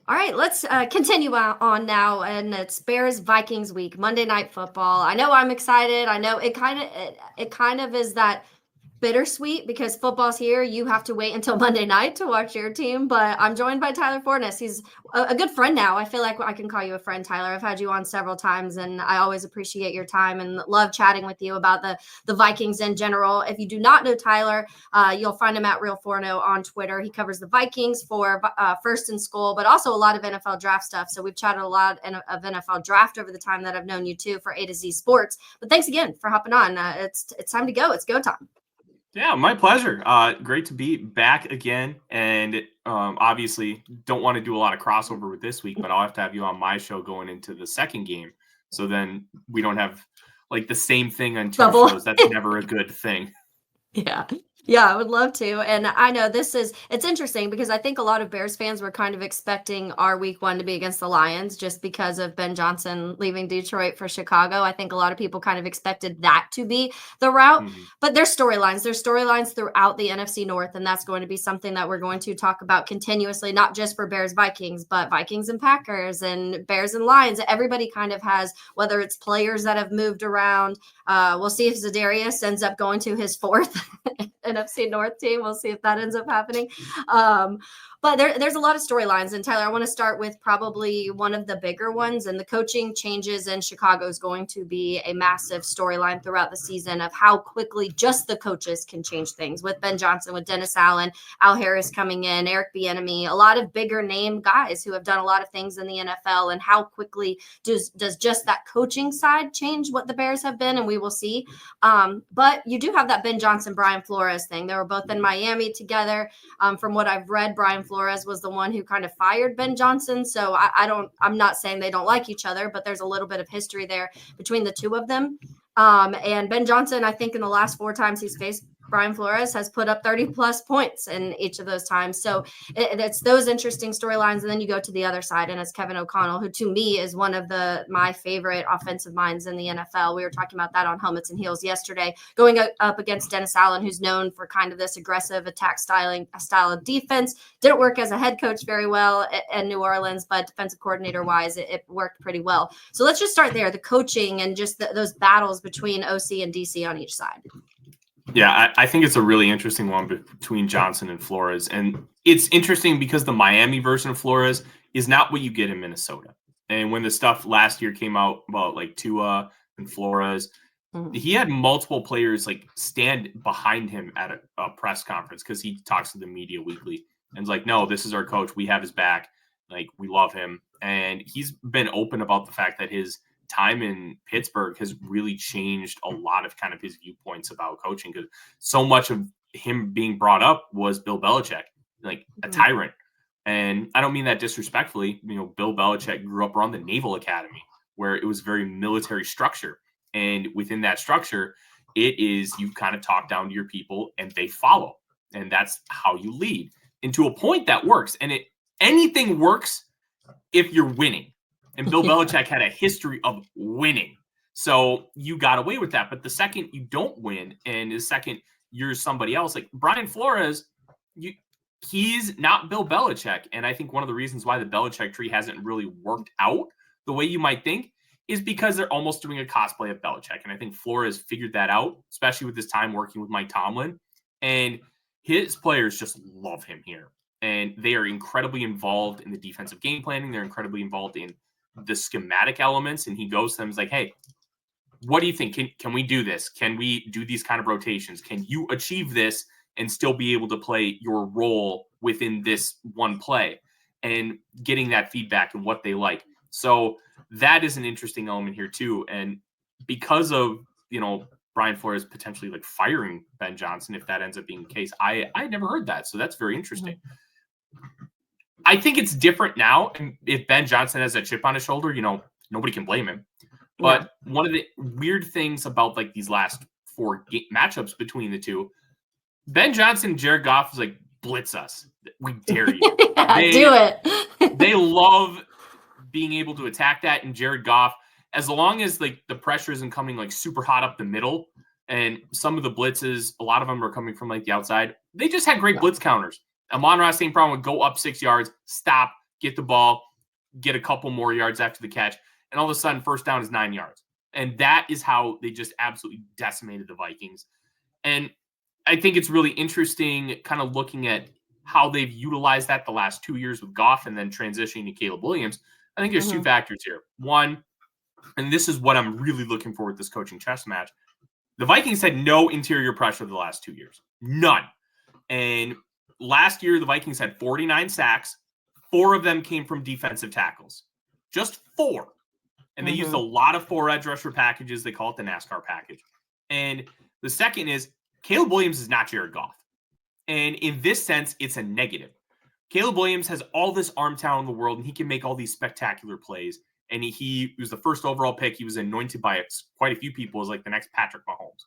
Speaker 1: All right, let's continue on now, and it's Bears Vikings week, Monday Night Football. I know I'm excited. I know it kind of is that bittersweet because football's here. You have to wait until Monday night to watch your team, but I'm joined by Tyler Forness. He's a good friend now. I feel like I can call you a friend, Tyler. I've had you on several times, and I always appreciate your time and love chatting with you about the Vikings in general. If you do not know Tyler, you'll find him at Real Forno on Twitter. He covers the Vikings for First and Skol, but also a lot of NFL draft stuff. So we've chatted a lot of NFL draft over the time that I've known you too for A to Z Sports. But thanks again for hopping on. It's time to go. It's go time.
Speaker 4: Yeah, my pleasure. Great to be back again. And obviously don't want to do a lot of crossover with this week, but I'll have to have you on my show going into the second game. So then we don't have like the same thing on two shows. That's never a good thing.
Speaker 1: Yeah. Yeah, I would love to. And I know it's interesting because I think a lot of Bears fans were kind of expecting our week 1 to be against the Lions just because of Ben Johnson leaving Detroit for Chicago. I think a lot of people kind of expected that to be the route.
Speaker 4: Mhm.
Speaker 1: But there's storylines. There's storylines throughout the NFC North, and that's going to be something that we're going to talk about continuously, not just for Bears Vikings, but Vikings and Packers and Bears and Lions. Everybody kind of has, whether it's players that have moved around. We'll see if Za'Darius ends up going to his 4th NFC North team. We'll see if that ends up happening. But there's a lot of storylines. And Tyler, I want to start with probably one of the bigger ones. And the coaching changes in Chicago is going to be a massive storyline throughout the season of how quickly just the coaches can change things with Ben Johnson, with Dennis Allen, Al Harris coming in, Eric Bieniemy, a lot of bigger name guys who have done a lot of things in the NFL. And how quickly does just that coaching side change what the Bears have been? And we will see. But you do have that Ben Johnson, Brian Flores thing. They were both in Miami together. From what I've read, Brian Flores was the one who kind of fired Ben Johnson. So I'm not saying they don't like each other, but there's a little bit of history there between the two of them. And Ben Johnson, I think in the last 4 times he's faced Brian Flores, has put up 30 plus points in each of those times. So it's those interesting storylines. And then you go to the other side, and it's Kevin O'Connell, who to me is one of my favorite offensive minds in the NFL. We were talking about that on Helmets and Heels yesterday, going up against Dennis Allen, who's known for kind of this aggressive attack style of defense. Didn't work as a head coach very well in New Orleans, but defensive coordinator wise, it worked pretty well. So let's just start there, the coaching and just those battles between OC and DC on each side.
Speaker 4: Yeah, I think it's a really interesting one between Johnson and Flores. And it's interesting because the Miami version of Flores is not what you get in Minnesota. And when the stuff last year came out about like Tua and Flores, he had multiple players like stand behind him at a press conference because he talks to the media weekly and is like, no, this is our coach. We have his back. Like, we love him. And he's been open about the fact that his time in Pittsburgh has really changed a lot of kind of his viewpoints about coaching, because so much of him being brought up was Bill Belichick, like a tyrant. And I don't mean that disrespectfully. You know, Bill Belichick grew up around the Naval Academy where it was very military structure. And within that structure, it is you kind of talk down to your people and they follow. And that's how you lead. And to a point that works. And anything works if you're winning. And Bill Belichick had a history of winning. So you got away with that. But the second you don't win and the second you're somebody else, like Brian Flores, he's not Bill Belichick. And I think one of the reasons why the Belichick tree hasn't really worked out the way you might think is because they're almost doing a cosplay of Belichick. And I think Flores figured that out, especially with his time working with Mike Tomlin. And his players just love him here. And they are incredibly involved in the defensive game planning. They're incredibly involved in the schematic elements. And he goes to them, he's like, hey, what do you think? Can we do this? Can we do these kind of rotations? Can you achieve this and still be able to play your role within this one play? And getting that feedback and what they like. So that is an interesting element here too. And because of, Brian Flores potentially like firing Ben Johnson, if that ends up being the case, I never heard that. So that's very interesting. I think it's different now. And if Ben Johnson has a chip on his shoulder, nobody can blame him. But one of the weird things about like these last 4 matchups between the two, Ben Johnson and Jared Goff is like, blitz us. We dare you.
Speaker 1: Do it.
Speaker 4: They love being able to attack that. And Jared Goff, as long as like the pressure isn't coming like super hot up the middle, and some of the blitzes, a lot of them are coming from like the outside, they just had great blitz counters. Amon-Ra St. Brown would go up 6 yards, stop, get the ball, get a couple more yards after the catch, and all of a sudden first down is 9 yards. And that is how they just absolutely decimated the Vikings. And I think it's really interesting kind of looking at how they've utilized that the last 2 years with Goff and then transitioning to Caleb Williams. I think there's 2 factors here. One, and this is what I'm really looking for with this coaching chess match, the Vikings had no interior pressure the last 2 years. None. And last year, the Vikings had 49 sacks. 4 of them came from defensive tackles. Just 4. And they used a lot of 4 edge rusher packages. They call it the NASCAR package. And the second is Caleb Williams is not Jared Goff. And in this sense, it's a negative. Caleb Williams has all this arm talent in the world, and he can make all these spectacular plays. And he was the first overall pick. He was anointed by quite a few people as like the next Patrick Mahomes.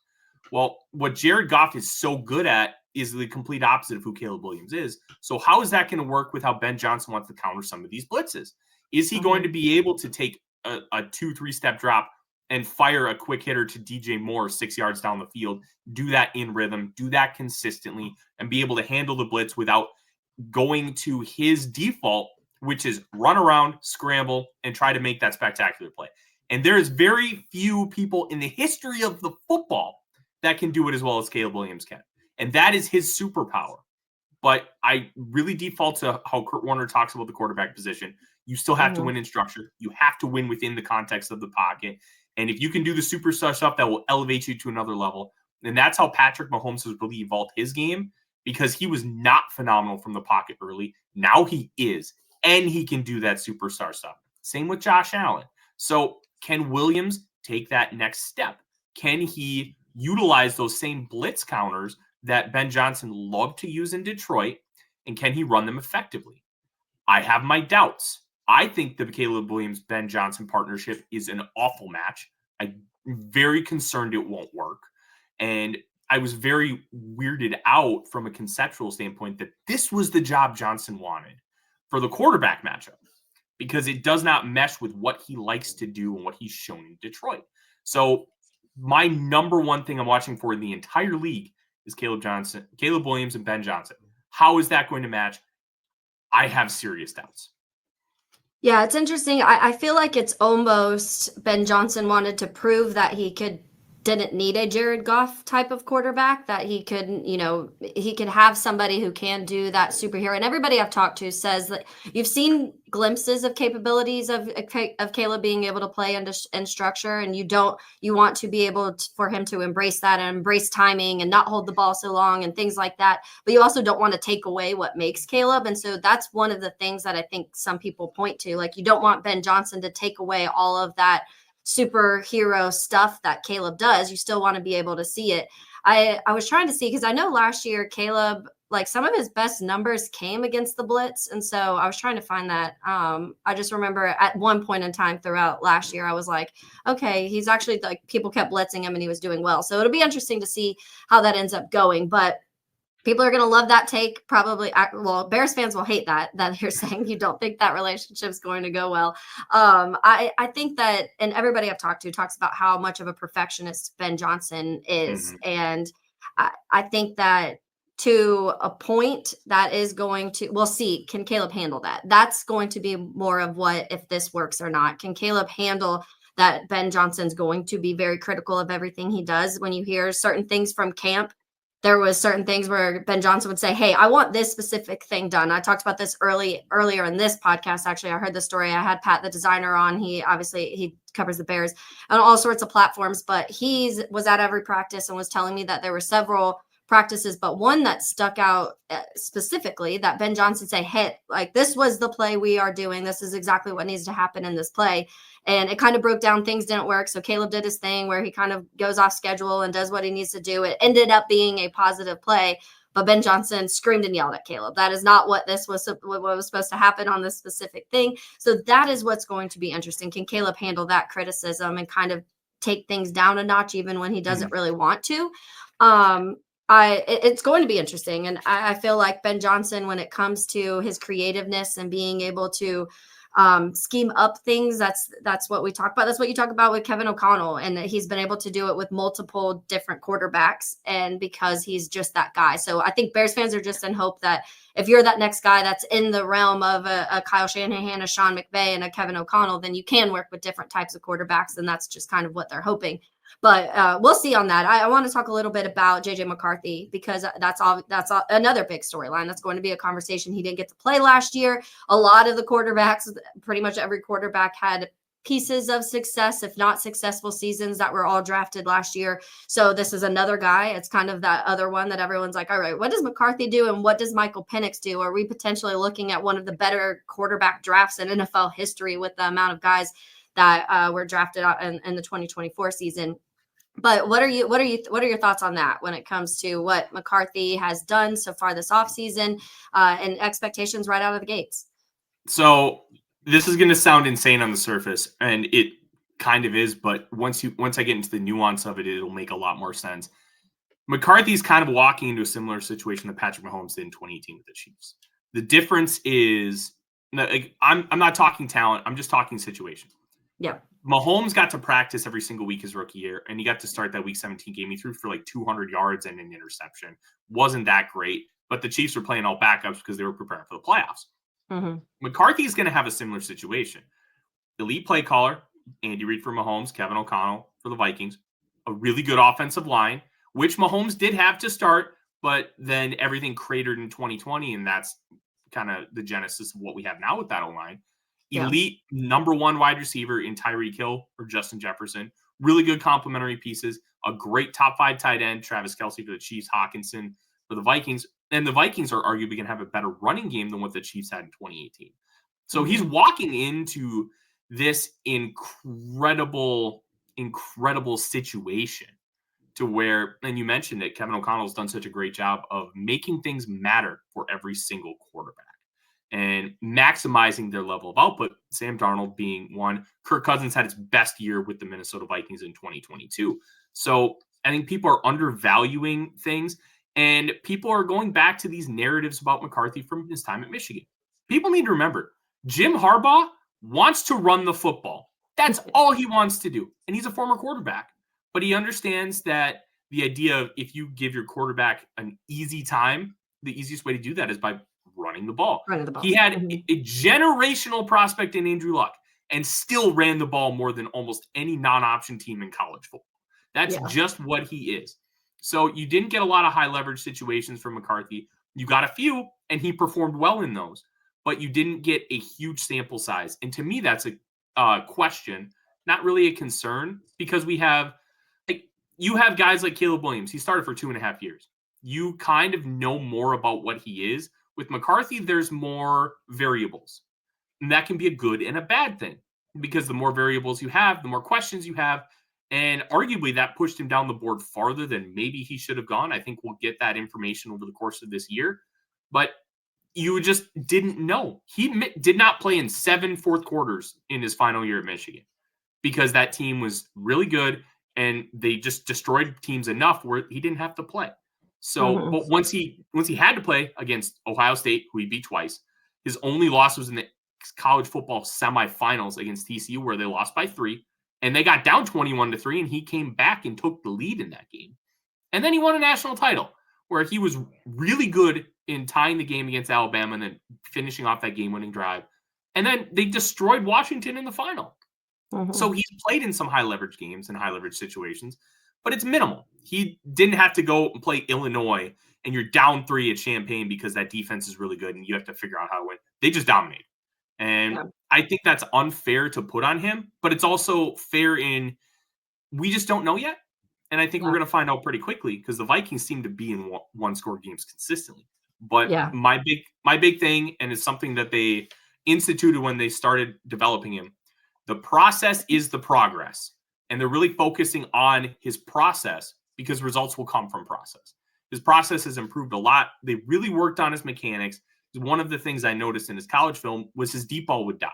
Speaker 4: Well, what Jared Goff is so good at is the complete opposite of who Caleb Williams is. So how is that going to work with how Ben Johnson wants to counter some of these blitzes? Is he going to be able to take a 2-3 step drop and fire a quick hitter to DJ Moore 6 yards down the field, do that in rhythm, do that consistently, and be able to handle the blitz without going to his default, which is run around, scramble, and try to make that spectacular play? And there is very few people in the history of the football that can do it as well as Caleb Williams can. And that is his superpower. But I really default to how Kurt Warner talks about the quarterback position. You still have to win in structure. You have to win within the context of the pocket. And if you can do the superstar stuff, that will elevate you to another level. And that's how Patrick Mahomes has really evolved his game, because he was not phenomenal from the pocket early. Now he is, and he can do that superstar stuff. Same with Josh Allen. So can Williams take that next step? Can he utilize those same blitz counters that Ben Johnson loved to use in Detroit, and can he run them effectively? I have my doubts. I think the Caleb Williams-Ben Johnson partnership is an awful match. I'm very concerned it won't work. And I was very weirded out from a conceptual standpoint that this was the job Johnson wanted for the quarterback matchup, because it does not mesh with what he likes to do and what he's shown in Detroit. So my number one thing I'm watching for in the entire league is Caleb Williams and Ben Johnson. How is that going to match? I have serious doubts.
Speaker 1: Yeah, it's interesting. I feel like it's almost Ben Johnson wanted to prove that he didn't need a Jared Goff type of quarterback, that he could, he could have somebody who can do that superhero. And everybody I've talked to says that you've seen glimpses of capabilities of Caleb being able to play in structure, and you want to be able for him to embrace that and embrace timing and not hold the ball so long and things like that. But you also don't want to take away what makes Caleb. And so that's one of the things that I think some people point to. Like, you don't want Ben Johnson to take away all of that superhero stuff that Caleb does. You still want to be able to see it. I was trying to see, because I know last year Caleb, like, some of his best numbers came against the blitz. And so I was trying to find that. I just remember at one point in time throughout last year, I was like, okay, he's actually, like, people kept blitzing him and he was doing well. So it'll be interesting to see how that ends up going. But people are going to love that take. Probably, well, Bears fans will hate that you're saying you don't think that relationship is going to go well. I think that, and everybody I've talked to talks about how much of a perfectionist Ben Johnson is. And I think that to a point that is going to, we'll see, can Caleb handle that? That's going to be more of what, if this works or not. Can Caleb handle that Ben Johnson's going to be very critical of everything he does? When you hear certain things from camp, there was certain things where Ben Johnson would say, hey, I want this specific thing done. I talked about this earlier in this podcast. Actually, I heard the story. I had Pat, the designer, on. He covers the Bears on all sorts of platforms, but he was at every practice and was telling me that there were several practices, but one that stuck out specifically, that Ben Johnson said, hey, like, this was the play we are doing. This is exactly what needs to happen in this play. And it kind of broke down. Things didn't work. So Caleb did his thing where he kind of goes off schedule and does what he needs to do. It ended up being a positive play, but Ben Johnson screamed and yelled at Caleb. That is not what what was supposed to happen on this specific thing. So that is what's going to be interesting. Can Caleb handle that criticism and kind of take things down a notch, even when he doesn't really want to? It's going to be interesting. And I feel like Ben Johnson, when it comes to his creativeness and being able to scheme up things, that's what we talk about. That's what you talk about with Kevin O'Connell. And he's been able to do it with multiple different quarterbacks, and because he's just that guy. So I think Bears fans are just in hope that if you're that next guy that's in the realm of a Kyle Shanahan, a Sean McVay, and a Kevin O'Connell, then you can work with different types of quarterbacks. And that's just kind of what they're hoping. But we'll see on that. I want to talk a little bit about JJ McCarthy, because that's another big storyline. That's going to be a conversation. He didn't get to play last year. A lot of the quarterbacks, pretty much every quarterback, had pieces of success, if not successful seasons, that were all drafted last year. So this is another guy. It's kind of that other one that everyone's like, all right, what does McCarthy do? And what does Michael Penix do? Are we potentially looking at one of the better quarterback drafts in NFL history with the amount of guys that were drafted out in the 2024 season? But what are your thoughts on that when it comes to what McCarthy has done so far this offseason, and expectations right out of the gates?
Speaker 4: So this is going to sound insane on the surface, and it kind of is, but once I get into the nuance of it, it'll make a lot more sense. McCarthy's kind of walking into a similar situation that Patrick Mahomes did in 2018 with the Chiefs. The difference is, like, I'm not talking talent. I'm just talking situation.
Speaker 1: Yeah.
Speaker 4: Mahomes got to practice every single week his rookie year, and he got to start that Week 17 game. He threw for like 200 yards and an interception. Wasn't that great, but the Chiefs were playing all backups because they were preparing for the playoffs.
Speaker 1: Mm-hmm.
Speaker 4: McCarthy is going to have a similar situation. Elite play caller, Andy Reid for Mahomes, Kevin O'Connell for the Vikings, a really good offensive line, which Mahomes did have to start, but then everything cratered in 2020, and that's kind of the genesis of what we have now with that O-line. Elite number one wide receiver in Tyreek Hill or Justin Jefferson. Really good complementary pieces. A great top 5 tight end, Travis Kelce for the Chiefs, Hawkinson for the Vikings. And the Vikings are arguably going to have a better running game than what the Chiefs had in 2018. So he's walking into this incredible situation to where, and you mentioned it, Kevin O'Connell's done such a great job of making things matter for every single quarterback and maximizing their level of output. Sam Darnold being one. Kirk Cousins had his best year with the Minnesota Vikings in 2022. So I think people are undervaluing things, and people are going back to these narratives about McCarthy from his time at Michigan. People need to remember, Jim Harbaugh wants to run the football. That's all he wants to do. And he's a former quarterback. But he understands that the idea of if you give your quarterback an easy time, the easiest way to do that is by running the ball. He had a generational prospect in Andrew Luck and still ran the ball more than almost any non-option team in college football. That's just what he is. So you didn't get a lot of high leverage situations from McCarthy. You got a few, and he performed well in those. But you didn't get a huge sample size. And to me, that's a question, not really a concern, because you have guys like Caleb Williams. He started for 2.5 years. You kind of know more about what he is. With McCarthy, there's more variables. And that can be a good and a bad thing, because the more variables you have, the more questions you have. And arguably that pushed him down the board farther than maybe he should have gone. I think we'll get that information over the course of this year. But you just didn't know. He did not play in 7 fourth quarters in his final year at Michigan because that team was really good and they just destroyed teams enough where he didn't have to play. So, but once he had to play against Ohio State, who he beat twice, his only loss was in the college football semifinals against TCU, where they lost by 3, and they got down 21-3, and he came back and took the lead in that game. And then he won a national title, where he was really good in tying the game against Alabama and then finishing off that game-winning drive. And then they destroyed Washington in the final. So he's played in some high-leverage games and high-leverage situations, but it's minimal. He didn't have to go and play Illinois, and you're down 3 at Champaign because that defense is really good, and you have to figure out how to win. They just dominated. And I think that's unfair to put on him, but it's also fair in we just don't know yet. And I think we're going to find out pretty quickly because the Vikings seem to be in one-score games consistently. But my big thing, and it's something that they instituted when they started developing him, the process is the progress. And they're really focusing on his process because results will come from process. His process has improved a lot. They really worked on his mechanics. One of the things I noticed in his college film was his deep ball would die.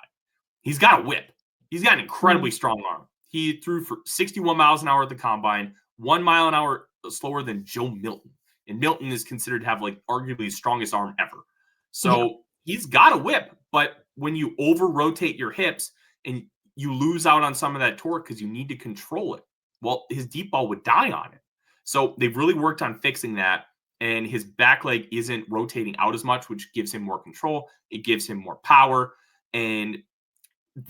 Speaker 4: He's got a whip. He's got an incredibly strong arm. He threw for 61 miles an hour at the combine, 1 mile an hour slower than Joe Milton. And Milton is considered to have like arguably his strongest arm ever. So he's got a whip, but when you over-rotate your hips and you lose out on some of that torque because you need to control it, well, his deep ball would die on it. So they've really worked on fixing that. And his back leg isn't rotating out as much, which gives him more control. It gives him more power. And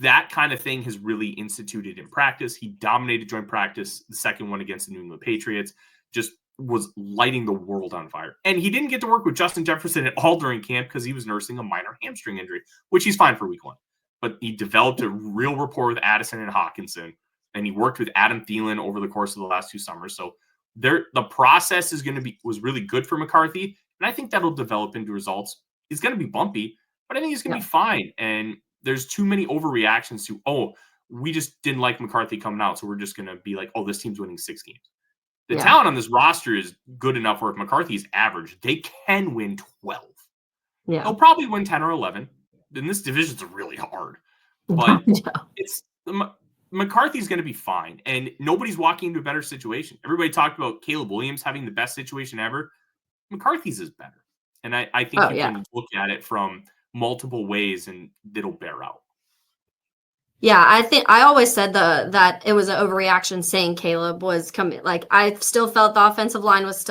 Speaker 4: that kind of thing has really instituted in practice. He dominated joint practice. The second one against the New England Patriots just was lighting the world on fire. And he didn't get to work with Justin Jefferson at all during camp because he was nursing a minor hamstring injury, which he's fine for week 1. But he developed a real rapport with Addison and Hawkinson, and he worked with Adam Thielen over the course of the last 2 summers. So the process was really good for McCarthy, and I think that'll develop into results. It's going to be bumpy, but I think he's going to be fine. And there's too many overreactions to, we just didn't like McCarthy coming out, so we're just going to be like, this team's winning 6 games. The talent on this roster is good enough where if McCarthy's average, they can win 12. Yeah. They'll probably win 10 or 11. Then this division's really hard. But McCarthy's going to be fine, and nobody's walking into a better situation. Everybody talked about Caleb Williams having the best situation ever. McCarthy's is better. And I think
Speaker 1: Oh,
Speaker 4: you
Speaker 1: yeah.
Speaker 4: can look at it from multiple ways, and it'll bear out.
Speaker 1: Yeah, I think I always said that it was an overreaction saying Caleb was coming. Like I still felt the offensive line was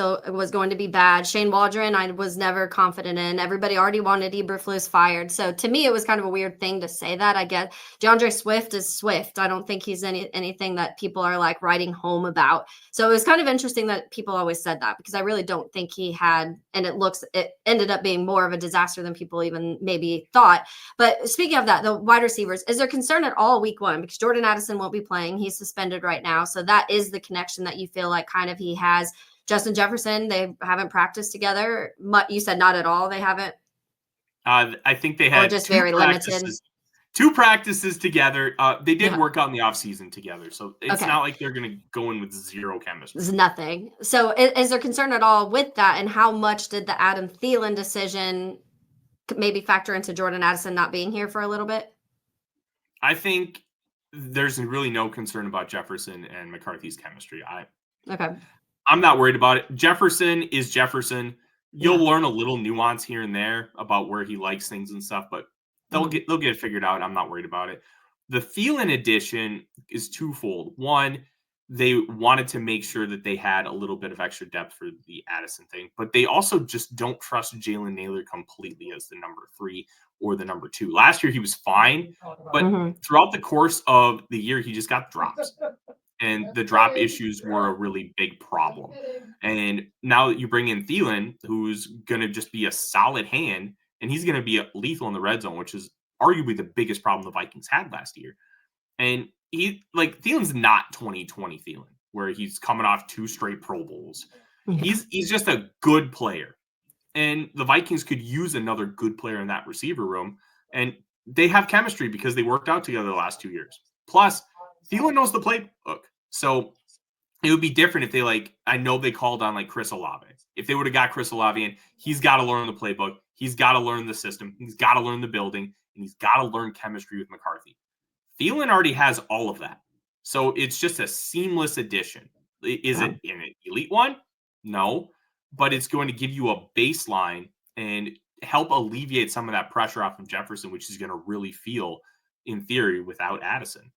Speaker 1: going to be bad. Shane Waldron, I was never confident in. Everybody already wanted Eberflus fired. So to me, it was kind of a weird thing to say that. I guess DeAndre Swift is Swift. I don't think he's anything that people are like writing home about. So it was kind of interesting that people always said that, because I really don't think he had, and it ended up being more of a disaster than people even maybe thought. But speaking of that, the wide receivers, is there concern at all week one? Because Jordan Addison won't be playing. He's suspended right now. So that is the connection that you feel like kind of he has. Justin Jefferson, they haven't practiced together. You said not at all. They haven't?
Speaker 4: I think they had
Speaker 1: just very limited.
Speaker 4: 2 practices together. They did work out in the offseason together. So it's
Speaker 1: Okay.
Speaker 4: not like they're going to go in with zero chemistry.
Speaker 1: It's nothing. So is there concern at all with that? And how much did the Adam Thielen decision maybe factor into Jordan Addison not being here for a little bit?
Speaker 4: I think there's really no concern about Jefferson and McCarthy's chemistry. I'm not worried about it. Jefferson is Jefferson. You'll learn a little nuance here and there about where he likes things and stuff, but they'll get it figured out. I'm not worried about it. The Thielen addition is twofold. One, they wanted to make sure that they had a little bit of extra depth for the Addison thing, but they also just don't trust Jalen Naylor completely as the number 3 or the number 2. Last year he was fine, but throughout the course of the year he just got drops, and the drop issues were a really big problem. And now that you bring in Thielen, who's going to just be a solid hand, and he's going to be lethal in the red zone, which is arguably the biggest problem the Vikings had last year. And Thielen's not 2020 Thielen, where he's coming off 2 straight Pro Bowls. He's just a good player. And the Vikings could use another good player in that receiver room. And they have chemistry because they worked out together the last 2 years. Plus, Thielen knows the playbook. So it would be different if they I know they called on Chris Olave. If they would have got Chris Olave in, he's got to learn the playbook. He's got to learn the system. He's got to learn the building. And he's got to learn chemistry with McCarthy. Thielen already has all of that. So it's just a seamless addition. Is it an elite one? No. But it's going to give you a baseline and help alleviate some of that pressure off of Jefferson, which is going to really feel, in theory, without Addison.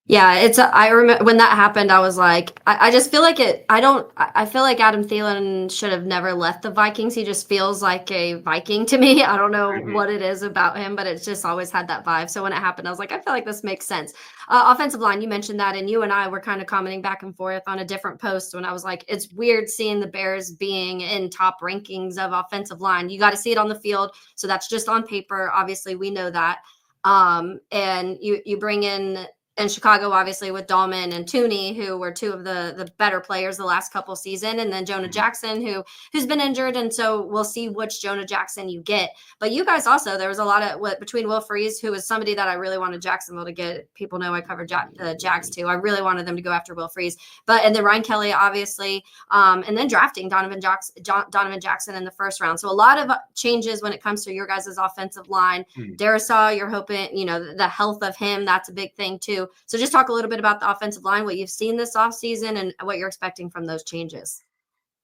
Speaker 1: Yeah, I remember when that happened, I was like, I just feel like I feel like Adam Thielen should have never left the Vikings. He just feels like a Viking to me. I don't know what it is about him, but it's just always had that vibe. So when it happened, I was like, I feel like this makes sense. Offensive line, you mentioned that, and you and I were kind of commenting back and forth on a different post when I was like, it's weird seeing the Bears being in top rankings of offensive line. You got to see it on the field. So that's just on paper. Obviously, we know that. And you bring in Chicago, obviously, with Dahlman and Tooney, who were 2 of the better players the last couple seasons, and then Jonah Jackson, who's been injured, and so we'll see which Jonah Jackson you get. But you guys also, there was a lot of between Will Freeze, who was somebody that I really wanted Jacksonville to get. People know I covered the Jags too. I really wanted them to go after Will Freeze, and then Ryan Kelly, obviously, and then drafting Donovan Jackson in the first round. So a lot of changes when it comes to your guys' offensive line. Darisaw, you're hoping, the health of him, that's a big thing too. So just talk a little bit about the offensive line, what you've seen this offseason and what you're expecting from those changes.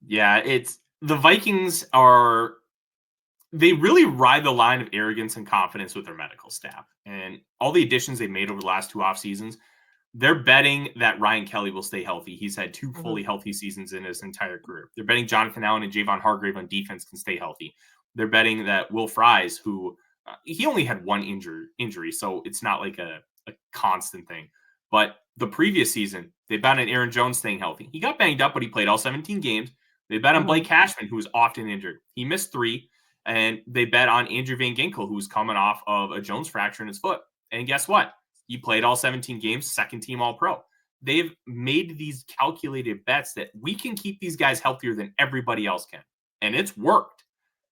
Speaker 4: Yeah, the Vikings they really ride the line of arrogance and confidence with their medical staff. And all the additions they've made over the last 2 off seasons, they're betting that Ryan Kelly will stay healthy. He's had 2 fully healthy seasons in his entire career. They're betting Jonathan Allen and Javon Hargrave on defense can stay healthy. They're betting that Will Fries, who he only had 1 injury, so it's not like a constant thing. But the previous season, they bet on Aaron Jones staying healthy. He got banged up, but he played all 17 games. They bet on Blake Cashman, who was often injured. He missed 3. And they bet on Andrew Van Ginkel, who's coming off of a Jones fracture in his foot. And guess what? He played all 17 games, 2nd-team All-Pro. They've made these calculated bets that we can keep these guys healthier than everybody else can. And it's worked.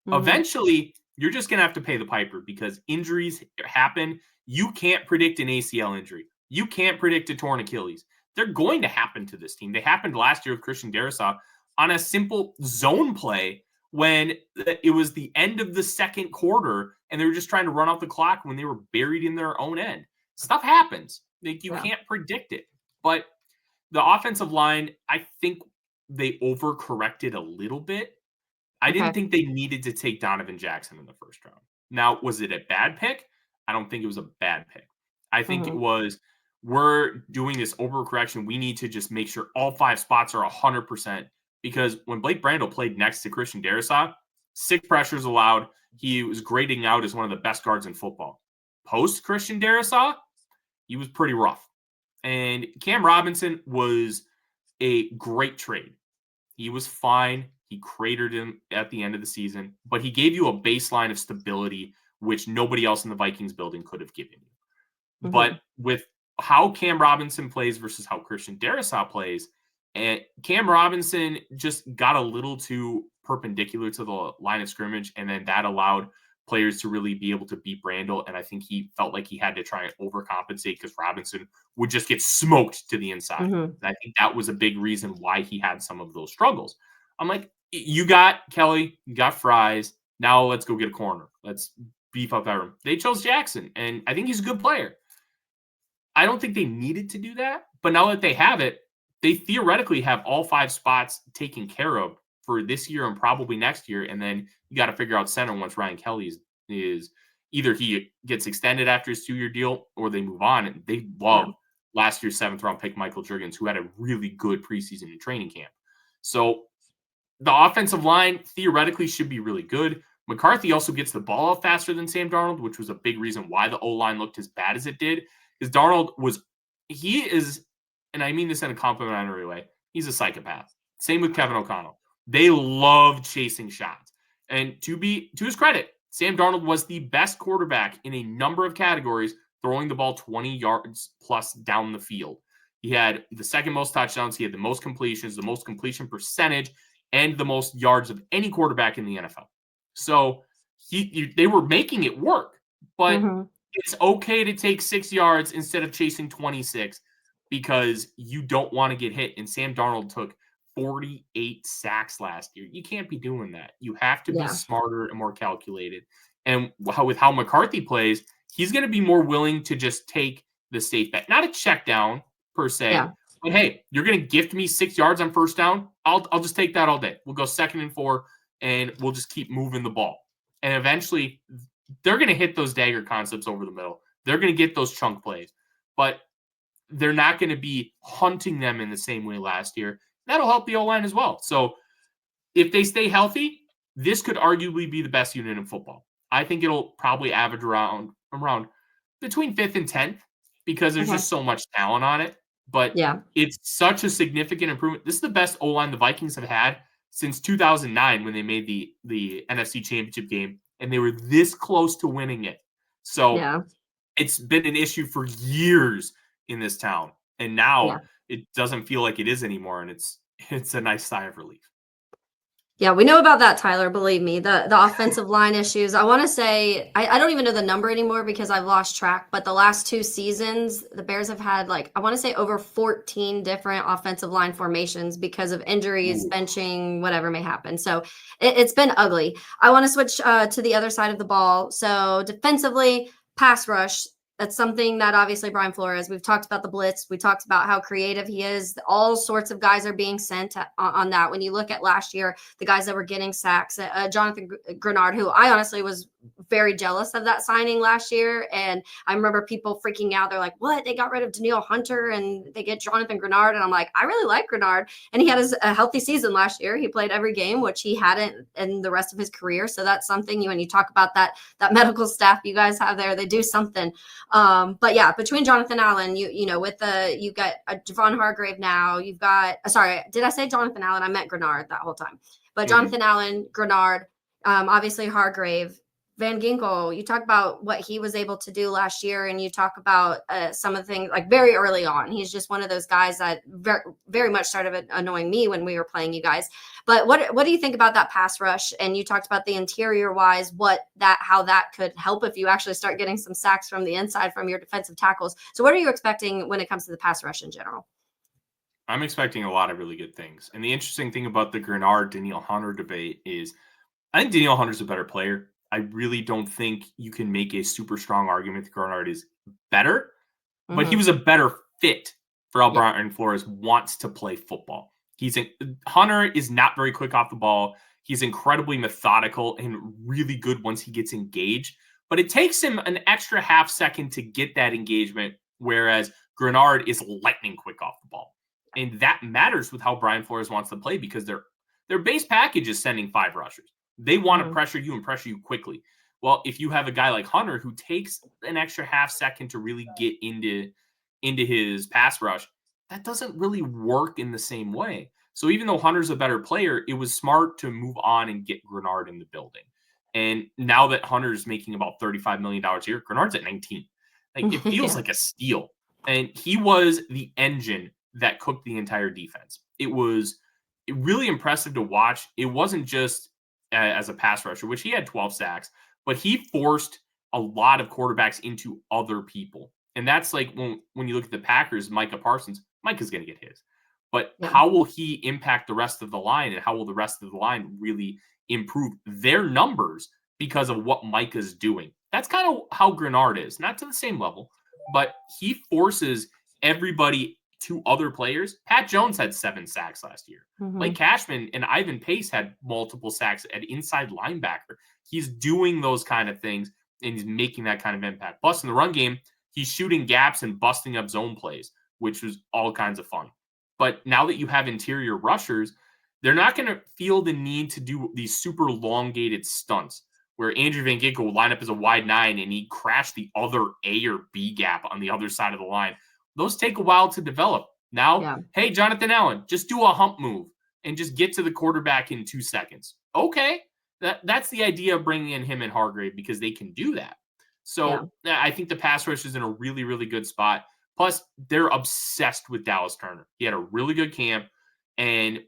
Speaker 4: Eventually, you're just going to have to pay the piper because injuries happen. You can't predict an ACL injury. You can't predict a torn Achilles. They're going to happen to this team. They happened last year with Christian Darisaw on a simple zone play when it was the end of the 2nd quarter and they were just trying to run out the clock when they were buried in their own end. Stuff happens. Like, you
Speaker 1: Yeah.
Speaker 4: can't predict it. But the offensive line, I think they overcorrected a little bit. I didn't
Speaker 1: Okay.
Speaker 4: think they needed to take Donovan Jackson in the first round. Now, was it a bad pick? I don't think it was a bad pick. I think it
Speaker 1: Mhm.
Speaker 4: was, we're doing this overcorrection. We need to just make sure all 5 spots are 100%, because when Blake Brandel played next to Christian Darrisaw, 6 pressures allowed. He was grading out as one of the best guards in football. Post Christian Darrisaw, he was pretty rough. And Cam Robinson was a great trade. He was fine. He cratered him at the end of the season, but he gave you a baseline of stability, which nobody else in the Vikings building could have given you. But
Speaker 1: Mhm.
Speaker 4: with how Cam Robinson plays versus how Christian Darrisaw plays, and Cam Robinson just got a little too perpendicular to the line of scrimmage, and then that allowed players to really be able to beat Brandel. And I think he felt like he had to try and overcompensate because Robinson would just get smoked to the inside.
Speaker 1: Mhm.
Speaker 4: And I think that was a big reason why he had some of those struggles. I'm like, you got Kelly, you got Fries. Now let's go get a corner. Let's beef up that room. They chose Jackson, and I think he's a good player. I don't think they needed to do that, but now that they have it, they theoretically have all 5 spots taken care of for this year and probably next year. And then you got to figure out center once Ryan Kelly is either he gets extended after his 2-year deal or they move on. And they
Speaker 1: Yeah.
Speaker 4: love last year's 7th round pick, Michael Jurgens, who had a really good preseason and training camp. So the offensive line theoretically should be really good. McCarthy also gets the ball out faster than Sam Darnold, which was a big reason why the O-line looked as bad as it did. Because Darnold he is, and I mean this in a complimentary way, he's a psychopath. Same with Kevin O'Connell. They love chasing shots. And to his credit, Sam Darnold was the best quarterback in a number of categories, throwing the ball 20 yards plus down the field. He had the second most touchdowns. He had the most completions, the most completion percentage, and the most yards of any quarterback in the NFL. So they were making it work, but
Speaker 1: Mhm.
Speaker 4: it's okay to take 6 yards instead of chasing 26 because you don't want to get hit. And Sam Darnold took 48 sacks last year. You can't be doing that. You have to be
Speaker 1: Yeah.
Speaker 4: smarter and more calculated. And with how McCarthy plays, he's going to be more willing to just take the safe bet, not a check down per se.
Speaker 1: Yeah.
Speaker 4: But hey, you're going to gift me 6 yards on first down. I'll just take that all day. We'll go 2nd and 4, and we'll just keep moving the ball. And eventually, they're going to hit those dagger concepts over the middle. They're going to get those chunk plays, but they're not going to be hunting them in the same way last year. That'll help the O-line as well. So if they stay healthy, this could arguably be the best unit in football. I think it'll probably average around between 5th and 10th because there's
Speaker 1: Okay.
Speaker 4: just so much talent on it. But
Speaker 1: Yeah.
Speaker 4: it's such a significant improvement. This is the best O-line the Vikings have had since 2009 when they made the NFC Championship game, and they were this close to winning it. So
Speaker 1: Yeah.
Speaker 4: it's been an issue for years in this town, and
Speaker 1: Yeah.
Speaker 4: now it doesn't feel like it is anymore, and it's a nice sigh of relief.
Speaker 1: Yeah, we know about that, Tyler. Believe me, the offensive line issues. I want to say I don't even know the number anymore because I've lost track. But the last 2 seasons, the Bears have had I want to say over 14 different offensive line formations because of injuries,
Speaker 4: Ooh.
Speaker 1: benching, whatever may happen. So it's been ugly. I want to switch to the other side of the ball. So defensively, pass rush. That's something that obviously Brian Flores, we've talked about the blitz. We talked about how creative he is. All sorts of guys are being sent on that. When you look at last year, the guys that were getting sacks, Jonathan Grenard, who I honestly was very jealous of that signing last year. And I remember people freaking out. They're like, what? They got rid of Danielle Hunter and they get Jonathan Grenard. And I'm like, I really like Grenard. And he had a healthy season last year. He played every game, which he hadn't in the rest of his career. So that's something when you talk about that medical staff you guys have there, they do something. But yeah, between Jonathan Allen, you know, with you got Javon Hargrave now, you've got, sorry, did I say Jonathan Allen? I meant Grenard that whole time, but Jonathan Allen, Grenard, obviously Hargrave, Van Ginkel, you talk about what he was able to do last year, and you talk about some of the things very early on. He's just one of those guys that very, very much started annoying me when we were playing you guys. But what do you think about that pass rush? And you talked about the interior wise, how that could help if you actually start getting some sacks from the inside from your defensive tackles. So what are you expecting when it comes to the pass rush in general?
Speaker 4: I'm expecting a lot of really good things. And the interesting thing about the Grenard Danielle Hunter debate is I think Danielle Hunter's a better player. I really don't think you can make a super strong argument that Grenard is better. but he was a better fit for how Brian Flores wants to play football. Hunter is not very quick off the ball. He's incredibly methodical and really good once he gets engaged, but it takes him an extra half second to get that engagement, whereas Grenard is lightning quick off the ball. And that matters with how Brian Flores wants to play because their base package is sending 5 rushers. They want to pressure you and pressure you quickly. Well, if you have a guy like Hunter who takes an extra half second to really get into his pass rush, that doesn't really work in the same way. So even though Hunter's a better player, it was smart to move on and get Grenard in the building. And now that Hunter's making about $35 million a year, Grenard's at 19. Like, it feels like a steal. And he was the engine that cooked the entire defense. It was really impressive to watch. It wasn't just as a pass rusher, which he had 12 sacks, but he forced a lot of quarterbacks into other people. And that's like when you look at the Packers, Micah Parsons, Micah's going to get his. But how will he impact the rest of the line, and how will the rest of the line really improve their numbers because of what Micah's doing? That's kind of how Grenard is. Not to the same level, but he forces everybody to other players. Pat Jones had 7 sacks last year. Blake Cashman and Ivan Pace had multiple sacks at inside linebacker. He's doing those kind of things, and he's making that kind of impact. Plus, in the run game, he's shooting gaps and busting up zone plays, which was all kinds of fun. But now that you have interior rushers, they're not going to feel the need to do these super elongated stunts where Andrew Van Ginkel will line up as a wide 9 and he crashed the other A or B gap on the other side of the line. Those take a while to develop. Now, hey, Jonathan Allen, just do a hump move and just get to the quarterback in 2 seconds. Okay, that's the idea of bringing in him and Hargrave because they can do that. So I think the pass rush is in a really, really good spot. Plus, they're obsessed with Dallas Turner. He had a really good camp, and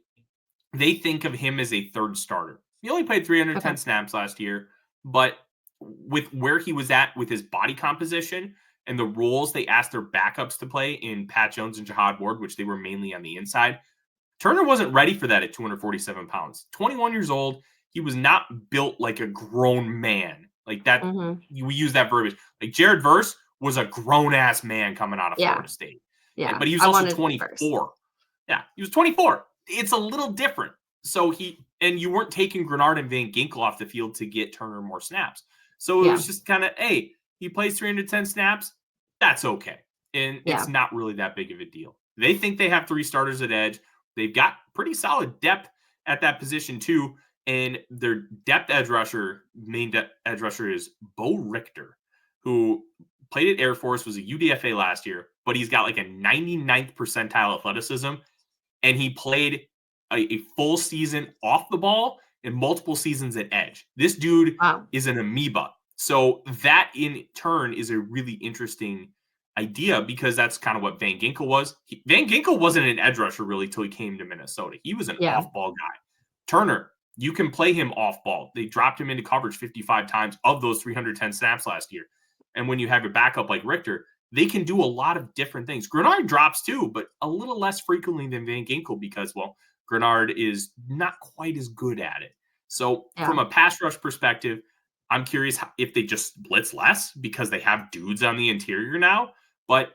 Speaker 4: they think of him as a third starter. He only played 310 snaps last year, but with where he was at with his body composition and the roles they asked their backups to play in Pat Jones and Jahad Ward, which they were mainly on the inside, Turner wasn't ready for that at 247 pounds. 21 years old, he was not built like a grown man. Like that, we use that verbiage. Like Jared Verse was a grown-ass man coming out of Florida State.
Speaker 1: Yeah,
Speaker 4: but he was also 24. Yeah, he was 24. It's a little different. So you weren't taking Grenard and Van Ginkel off the field to get Turner more snaps. So it was just kind of, hey, he plays 310 snaps. That's okay. And it's not really that big of a deal. They think they have 3 starters at edge. They've got pretty solid depth at that position too. And their depth edge rusher, main depth edge rusher is Bo Richter, who played at Air Force, was a UDFA last year, but he's got like a 99th percentile athleticism. And he played a full season off the ball and multiple seasons at edge. This dude is an amoeba. So that in turn is a really interesting idea because that's kind of what Van Ginkel was. Van Ginkel wasn't an edge rusher really till he came to Minnesota. He was an off-ball guy. Turner, you can play him off-ball. They dropped him into coverage 55 times of those 310 snaps last year. And when you have your backup like Richter, they can do a lot of different things. Grenard drops too, but a little less frequently than Van Ginkel because, well, Grenard is not quite as good at it. So from a pass rush perspective, I'm curious if they just blitz less because they have dudes on the interior now. But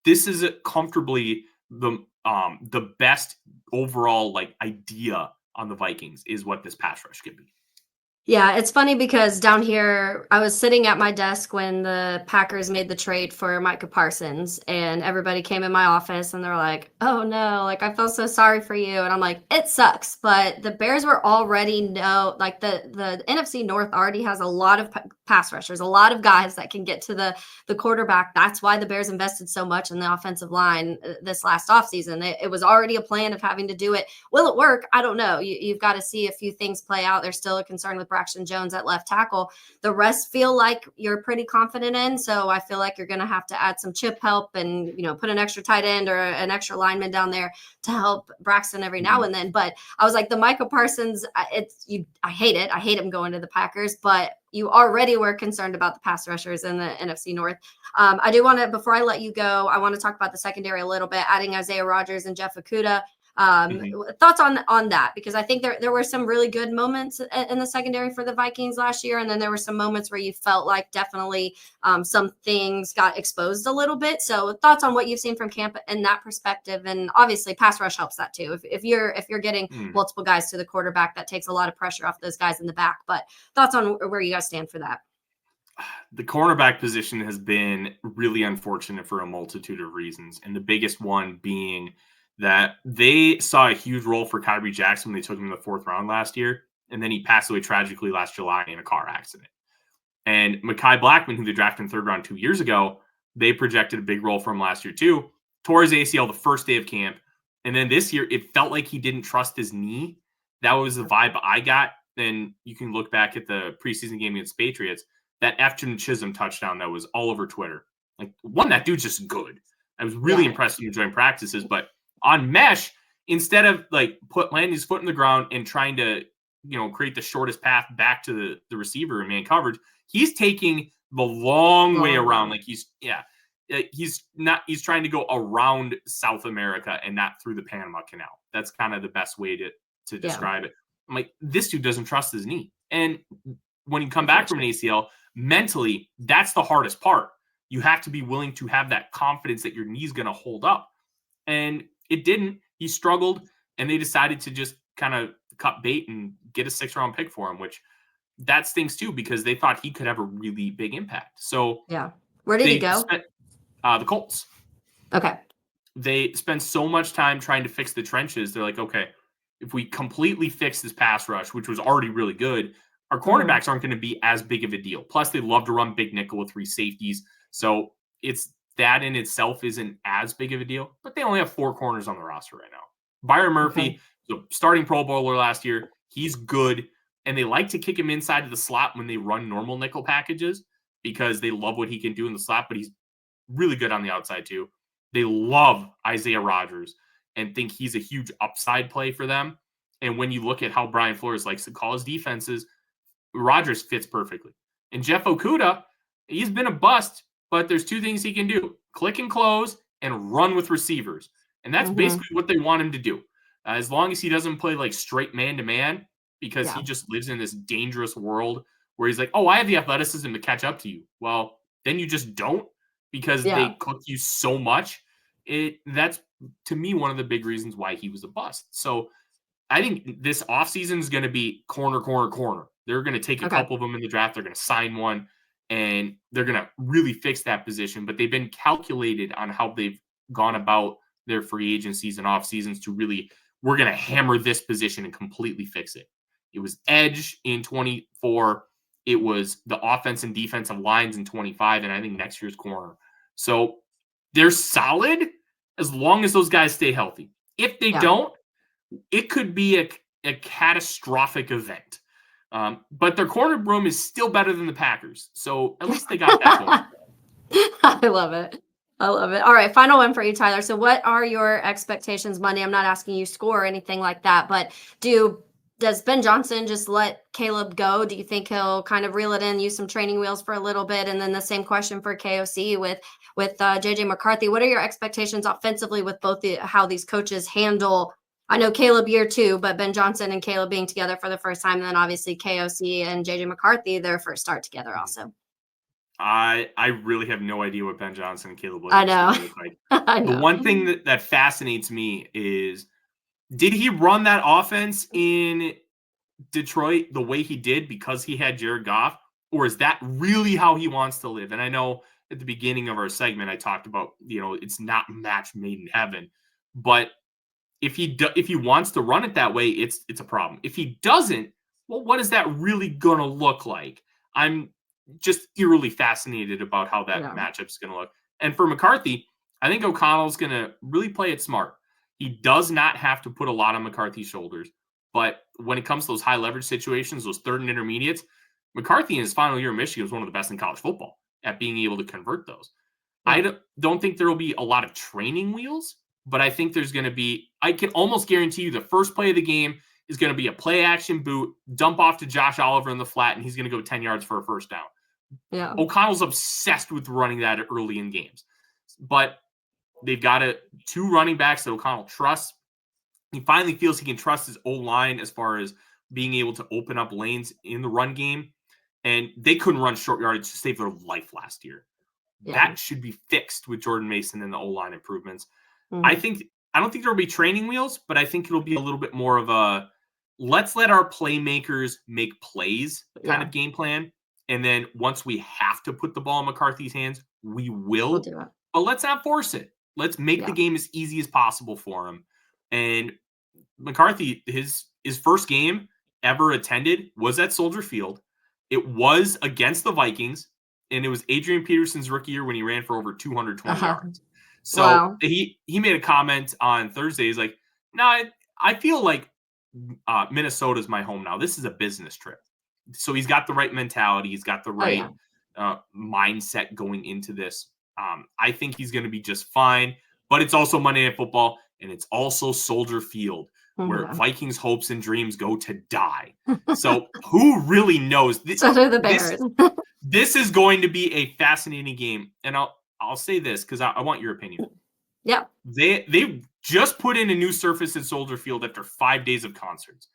Speaker 4: this is comfortably the best overall like idea on the Vikings is what this pass rush could be.
Speaker 1: Yeah, it's funny because down here, I was sitting at my desk when the Packers made the trade for Micah Parsons, and everybody came in my office and they're like, oh no, like I feel so sorry for you. And I'm like, it sucks. But the Bears were already like the NFC North already has a lot of pass rushers, a lot of guys that can get to the quarterback. That's why the Bears invested so much in the offensive line this last offseason. It was already a plan of having to do it. Will it work? I don't know. You've got to see a few things play out. There's still a concern with Braxton Jones at left tackle. The rest feel like you're pretty confident in. So I feel like you're going to have to add some chip help and, put an extra tight end or an extra lineman down there to help Braxton every now and then. But I was like, the Micah Parsons, I hate it. I hate him going to the Packers, but you already were concerned about the pass rushers in the NFC North. I do want to, before I let you go, I want to talk about the secondary a little bit, adding Isaiah Rodgers and Jeff Okudah. Thoughts on that? Because I think there were some really good moments in the secondary for the Vikings last year, and then there were some moments where you felt like definitely some things got exposed a little bit. So thoughts on what you've seen from camp in that perspective, and obviously pass rush helps that too. If you're getting multiple guys to the quarterback, that takes a lot of pressure off those guys in the back. But thoughts on where you guys stand for that?
Speaker 4: The cornerback position has been really unfortunate for a multitude of reasons, and the biggest one being that they saw a huge role for Kyrie Jackson when they took him in the 4th round last year, and then he passed away tragically last July in a car accident. And Mekhi Blackman, who they drafted in 3rd round 2 years ago, they projected a big role for him last year too. Tore his ACL the first day of camp, and then this year it felt like he didn't trust his knee. That was the vibe I got. And you can look back at the preseason game against Patriots. That Afton Chisholm touchdown that was all over Twitter. Like, one, that dude's just good. I was really impressed when he joined practices, but on mesh, instead of like landing his foot in the ground and trying to, create the shortest path back to the receiver in man coverage, he's taking the long way around. Like he's trying to go around South America and not through the Panama Canal. That's kind of the best way to describe it. I'm like, this dude doesn't trust his knee. And when you come back from an ACL, mentally, that's the hardest part. You have to be willing to have that confidence that your knee's going to hold up. And it didn't. He struggled, and they decided to just kind of cut bait and get a 6th round pick for him, which that stings too, because they thought he could have a really big impact. So
Speaker 1: where did he go?
Speaker 4: The Colts.
Speaker 1: Okay.
Speaker 4: They spent so much time trying to fix the trenches. They're like, okay, if we completely fix this pass rush, which was already really good, our cornerbacks aren't going to be as big of a deal. Plus, they love to run big nickel with 3 safeties. So it's that in itself isn't as big of a deal. But they only have 4 corners on the roster right now. Byron Murphy, the starting Pro Bowler last year, he's good. And they like to kick him inside of the slot when they run normal nickel packages because they love what he can do in the slot. But he's really good on the outside too. They love Isaiah Rodgers and think he's a huge upside play for them. And when you look at how Brian Flores likes to call his defenses, Rodgers fits perfectly. And Jeff Okudah, he's been a bust, but there's 2 things he can do: click and close and run with receivers. And that's basically what they want him to do. As long as he doesn't play like straight man-to-man, because he just lives in this dangerous world where he's like, oh, I have the athleticism to catch up to you. Well, then you just don't, because they cook you so much. That's, to me, one of the big reasons why he was a bust. So I think this offseason is going to be corner. They're going to take a couple of them in the draft. They're going to sign one, and they're going to really fix that position. But they've been calculated on how they've gone about their free agencies and off seasons to really, we're going to hammer this position and completely fix it. It was edge in 24. It was the offense and defensive lines in 25. And I think next year's corner. So they're solid as long as those guys stay healthy. If they don't, it could be a catastrophic event. But their corner room is still better than the Packers. So at least they got that going.
Speaker 1: I love it. All right, final one for you, Tyler. So what are your expectations Monday? I'm not asking you score or anything like that, but does Ben Johnson just let Caleb go? Do you think he'll kind of reel it in, use some training wheels for a little bit? And then the same question for KOC with JJ McCarthy. What are your expectations offensively with both how these coaches handle, I know Caleb year 2, but Ben Johnson and Caleb being together for the first time, and then obviously KOC and JJ McCarthy, their first start together also.
Speaker 4: I really have no idea what Ben Johnson and Caleb Williams look like.
Speaker 1: I know.
Speaker 4: The one thing that fascinates me is, did he run that offense in Detroit the way he did because he had Jared Goff, or is that really how he wants to live? And I know at the beginning of our segment I talked about, it's not match made in heaven, but if he wants to run it that way, it's a problem. If he doesn't, well, what is that really going to look like? I'm just eerily fascinated about how that matchup is going to look. And for McCarthy, I think O'Connell's going to really play it smart. He does not have to put a lot on McCarthy's shoulders. But when it comes to those high leverage situations, those 3rd and intermediates, McCarthy in his final year in Michigan was one of the best in college football at being able to convert those. I don't think there will be a lot of training wheels, but I think there's going to be, I can almost guarantee you the first play of the game is going to be a play action boot, dump off to Josh Oliver in the flat, and he's going to go 10 yards for a first down.
Speaker 1: Yeah.
Speaker 4: O'Connell's obsessed with running that early in games. But they've got 2 running backs that O'Connell trusts. He finally feels he can trust his O-line as far as being able to open up lanes in the run game. And they couldn't run short yardage to save their life last year.
Speaker 1: Yeah.
Speaker 4: That should be fixed with Jordan Mason and the O-line improvements.
Speaker 1: Mhm.
Speaker 4: I don't think there will be training wheels, but I think it'll be a little bit more of a let's let our playmakers make plays kind of game plan. And then once we have to put the ball in McCarthy's hands, we will.
Speaker 1: We'll do it.
Speaker 4: But let's not force it. Let's make the game as easy as possible for him. And McCarthy, his first game ever attended was at Soldier Field. It was against the Vikings, and it was Adrian Peterson's rookie year when he ran for over 220 yards. So he made a comment on Thursday. He's like, "No, I feel like Minnesota's my home now. This is a business trip." So he's got the right mentality. He's got the right mindset going into this. I think he's going to be just fine. But it's also Monday Night Football, and it's also Soldier Field, where Vikings' hopes and dreams go to die. So who really knows?
Speaker 1: So do the Bears.
Speaker 4: This is going to be a fascinating game. And I'll say this because I want your opinion.
Speaker 1: Yeah.
Speaker 4: They just put in a new surface at Soldier Field after 5 days of concerts.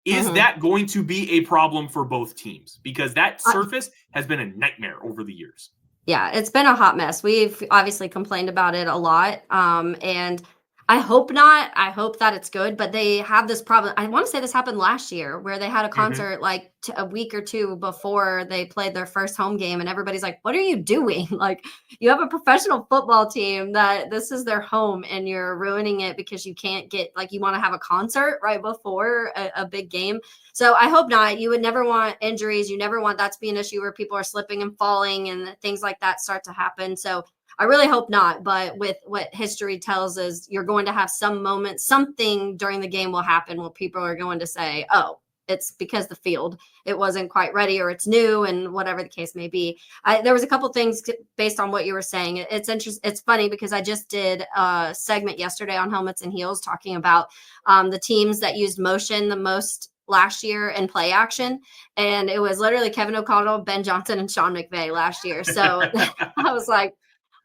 Speaker 4: Is that going to be a problem for both teams? Because that surface has been a nightmare over the years.
Speaker 1: Yeah, it's been a hot mess. We've obviously complained about it a lot. And I hope not. I hope that it's good, but they have this problem. I want to say this happened last year where they had a concert like a week or two before they played their first home game. And everybody's like, what are you doing? Like, you have a professional football team that this is their home and you're ruining it because you can't get, like, you want to have a concert right before a big game. So I hope not. You would never want injuries. You never want that to be an issue where people are slipping and falling and things like that start to happen. So I really hope not, but with what history tells us, you're going to have some moment, something during the game will happen where people are going to say, oh, it's because the field, it wasn't quite ready or it's new and whatever the case may be. There was a couple things based on what you were saying. It's interesting. It's funny because I just did a segment yesterday on Helmets and Heels talking about the teams that used motion the most last year in play action. And it was literally Kevin O'Connell, Ben Johnson, and Sean McVay last year. So I was like,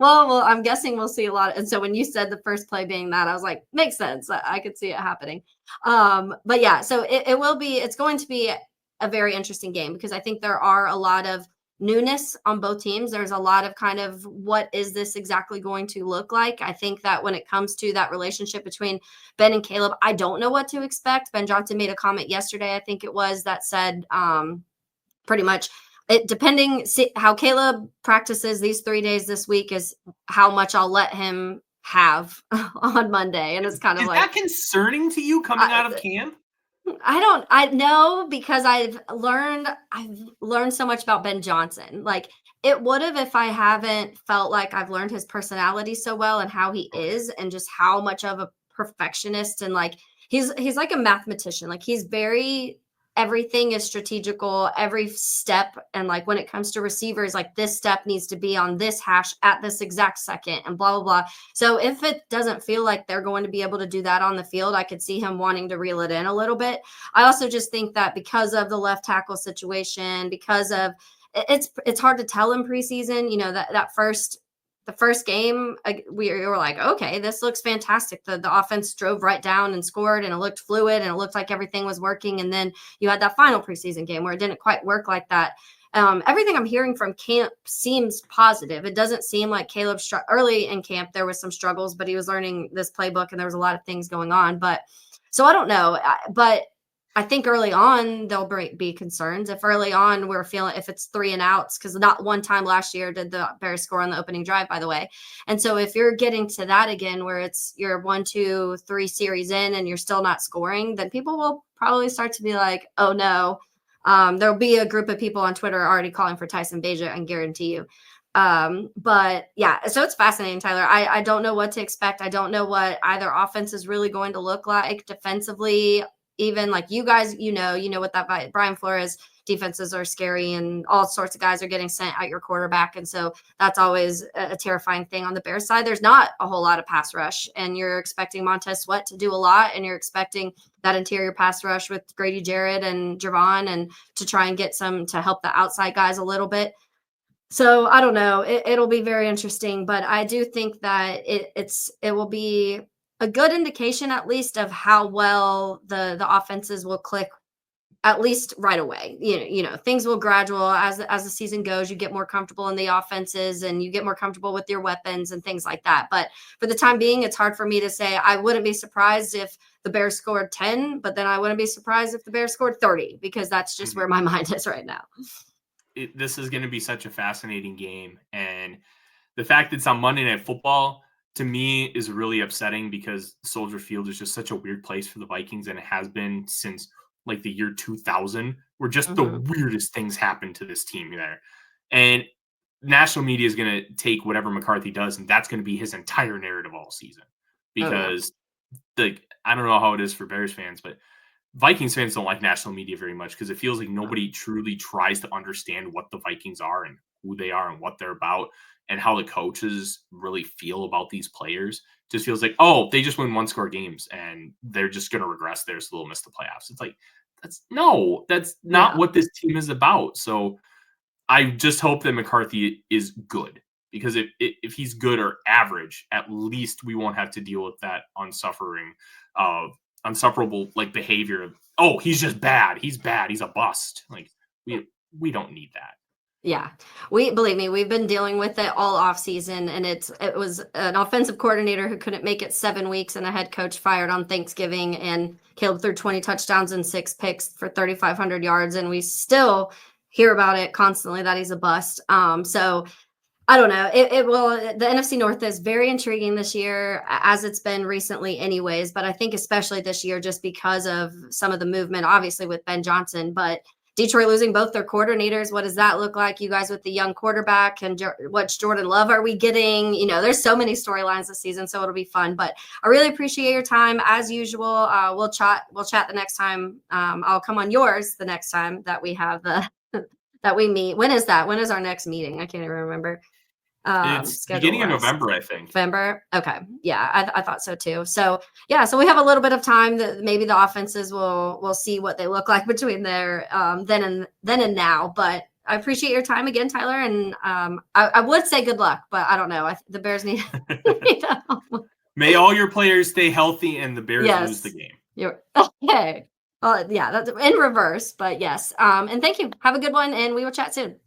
Speaker 1: well, I'm guessing we'll see a lot. And so when you said the first play being that, I was like, makes sense. I could see it happening. But yeah, so it's going to be a very interesting game because I think there are a lot of newness on both teams. There's a lot of kind of what is this exactly going to look like? I think that when it comes to that relationship between Ben and Caleb, I don't know what to expect. Ben Johnson made a comment yesterday, I think it was, that said pretty much, see how Caleb practices these 3 days this week is how much I'll let him have on Monday. And it's kind of like,
Speaker 4: that concerning to you coming out of camp?
Speaker 1: I know because I've learned so much about Ben Johnson. Like, it would have if I haven't felt like I've learned his personality so well and how he is and just how much of a perfectionist, and like he's like a mathematician. Like, he's very, everything is strategical, every step. And like when it comes to receivers, like this step needs to be on this hash at this exact second and blah, blah, blah. So if it doesn't feel like they're going to be able to do that on the field, I could see him wanting to reel it in a little bit. I also just think that because of the left tackle situation, because of it's hard to tell in preseason, you know, the first game, we were like, okay, this looks fantastic. The offense drove right down and scored, and it looked fluid, and it looked like everything was working. And then you had that final preseason game where it didn't quite work like that. Everything I'm hearing from camp seems positive. It doesn't seem like Caleb early in camp, there was some struggles, but he was learning this playbook and there was a lot of things going on. But so I don't know, but I think early on there'll be concerns. If early on we're feeling, if it's 3 and outs, because not one time last year did the Bears score on the opening drive, by the way. And so if you're getting to that again, where it's your 1, 2, 3 series in and you're still not scoring, then people will probably start to be like, oh no. There'll be a group of people on Twitter already calling for Tyson Bagent, I guarantee you. But yeah, so it's fascinating, Tyler. I don't know what to expect. I don't know what either offense is really going to look like defensively. Even like you guys, you know what that Brian Flores defenses are scary, and all sorts of guys are getting sent at your quarterback. And so that's always a terrifying thing. On the Bears side, there's not a whole lot of pass rush, and you're expecting Montez Sweat to do a lot, and you're expecting that interior pass rush with Grady Jarrett and Javon, and to try and get some to help the outside guys a little bit. So I don't know. It'll be very interesting, but I do think that it will be a good indication at least of how well the offenses will click at least right away. Things will gradual as the season goes. You get more comfortable in the offenses and you get more comfortable with your weapons and things like that. But for the time being, it's hard for me to say. I wouldn't be surprised if the Bears scored 10, but then I wouldn't be surprised if the Bears scored 30 because that's just where my mind is right now.
Speaker 4: This is going to be such a fascinating game. And the fact that it's on Monday Night Football, to me, is really upsetting because Soldier Field is just such a weird place for the Vikings, and it has been since like the year 2000, where just the weirdest things happen to this team there. And national media is going to take whatever McCarthy does, and that's going to be his entire narrative all season. Because I don't know how it is for Bears fans, but Vikings fans don't like national media very much because it feels like nobody truly tries to understand what the Vikings are and who they are and what they're about and how the coaches really feel about these players. Just feels like, oh, they just win one-score games and they're just going to regress there so they'll miss the playoffs. It's like, that's not what this team is about. So I just hope that McCarthy is good, because if he's good or average, at least we won't have to deal with that unsufferable like behavior of, oh, he's just bad. He's bad. He's a bust. Like we don't need that.
Speaker 1: Yeah, believe me, we've been dealing with it all off season, and it was an offensive coordinator who couldn't make it 7 weeks, and a head coach fired on Thanksgiving, and Caleb threw 20 touchdowns and 6 picks for 3,500 yards, and we still hear about it constantly that he's a bust. So I don't know. The NFC North is very intriguing this year, as it's been recently anyways, but I think especially this year just because of some of the movement, obviously with Ben Johnson, but Detroit losing both their coordinators. What does that look like? You guys with the young quarterback, and what Jordan Love are we getting? There's so many storylines this season, so it'll be fun. But I really appreciate your time as usual. We'll chat the next time. I'll come on yours the next time that we have that we meet. When is that? When is our next meeting? I can't even remember.
Speaker 4: It's beginning of November, I think.
Speaker 1: November. Okay. Yeah, I thought so too. So yeah, so we have a little bit of time that maybe the offenses will see what they look like between there then and now. But I appreciate your time again, Tyler. And I would say good luck, but I don't know. The Bears need help.
Speaker 4: May all your players stay healthy and the Bears lose the game.
Speaker 1: You're okay. Yeah, that's in reverse, but yes. And thank you. Have a good one, and we will chat soon.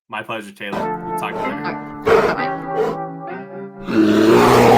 Speaker 4: My pleasure, Taylor. We'll talk to you later.
Speaker 1: All right. Bye-bye.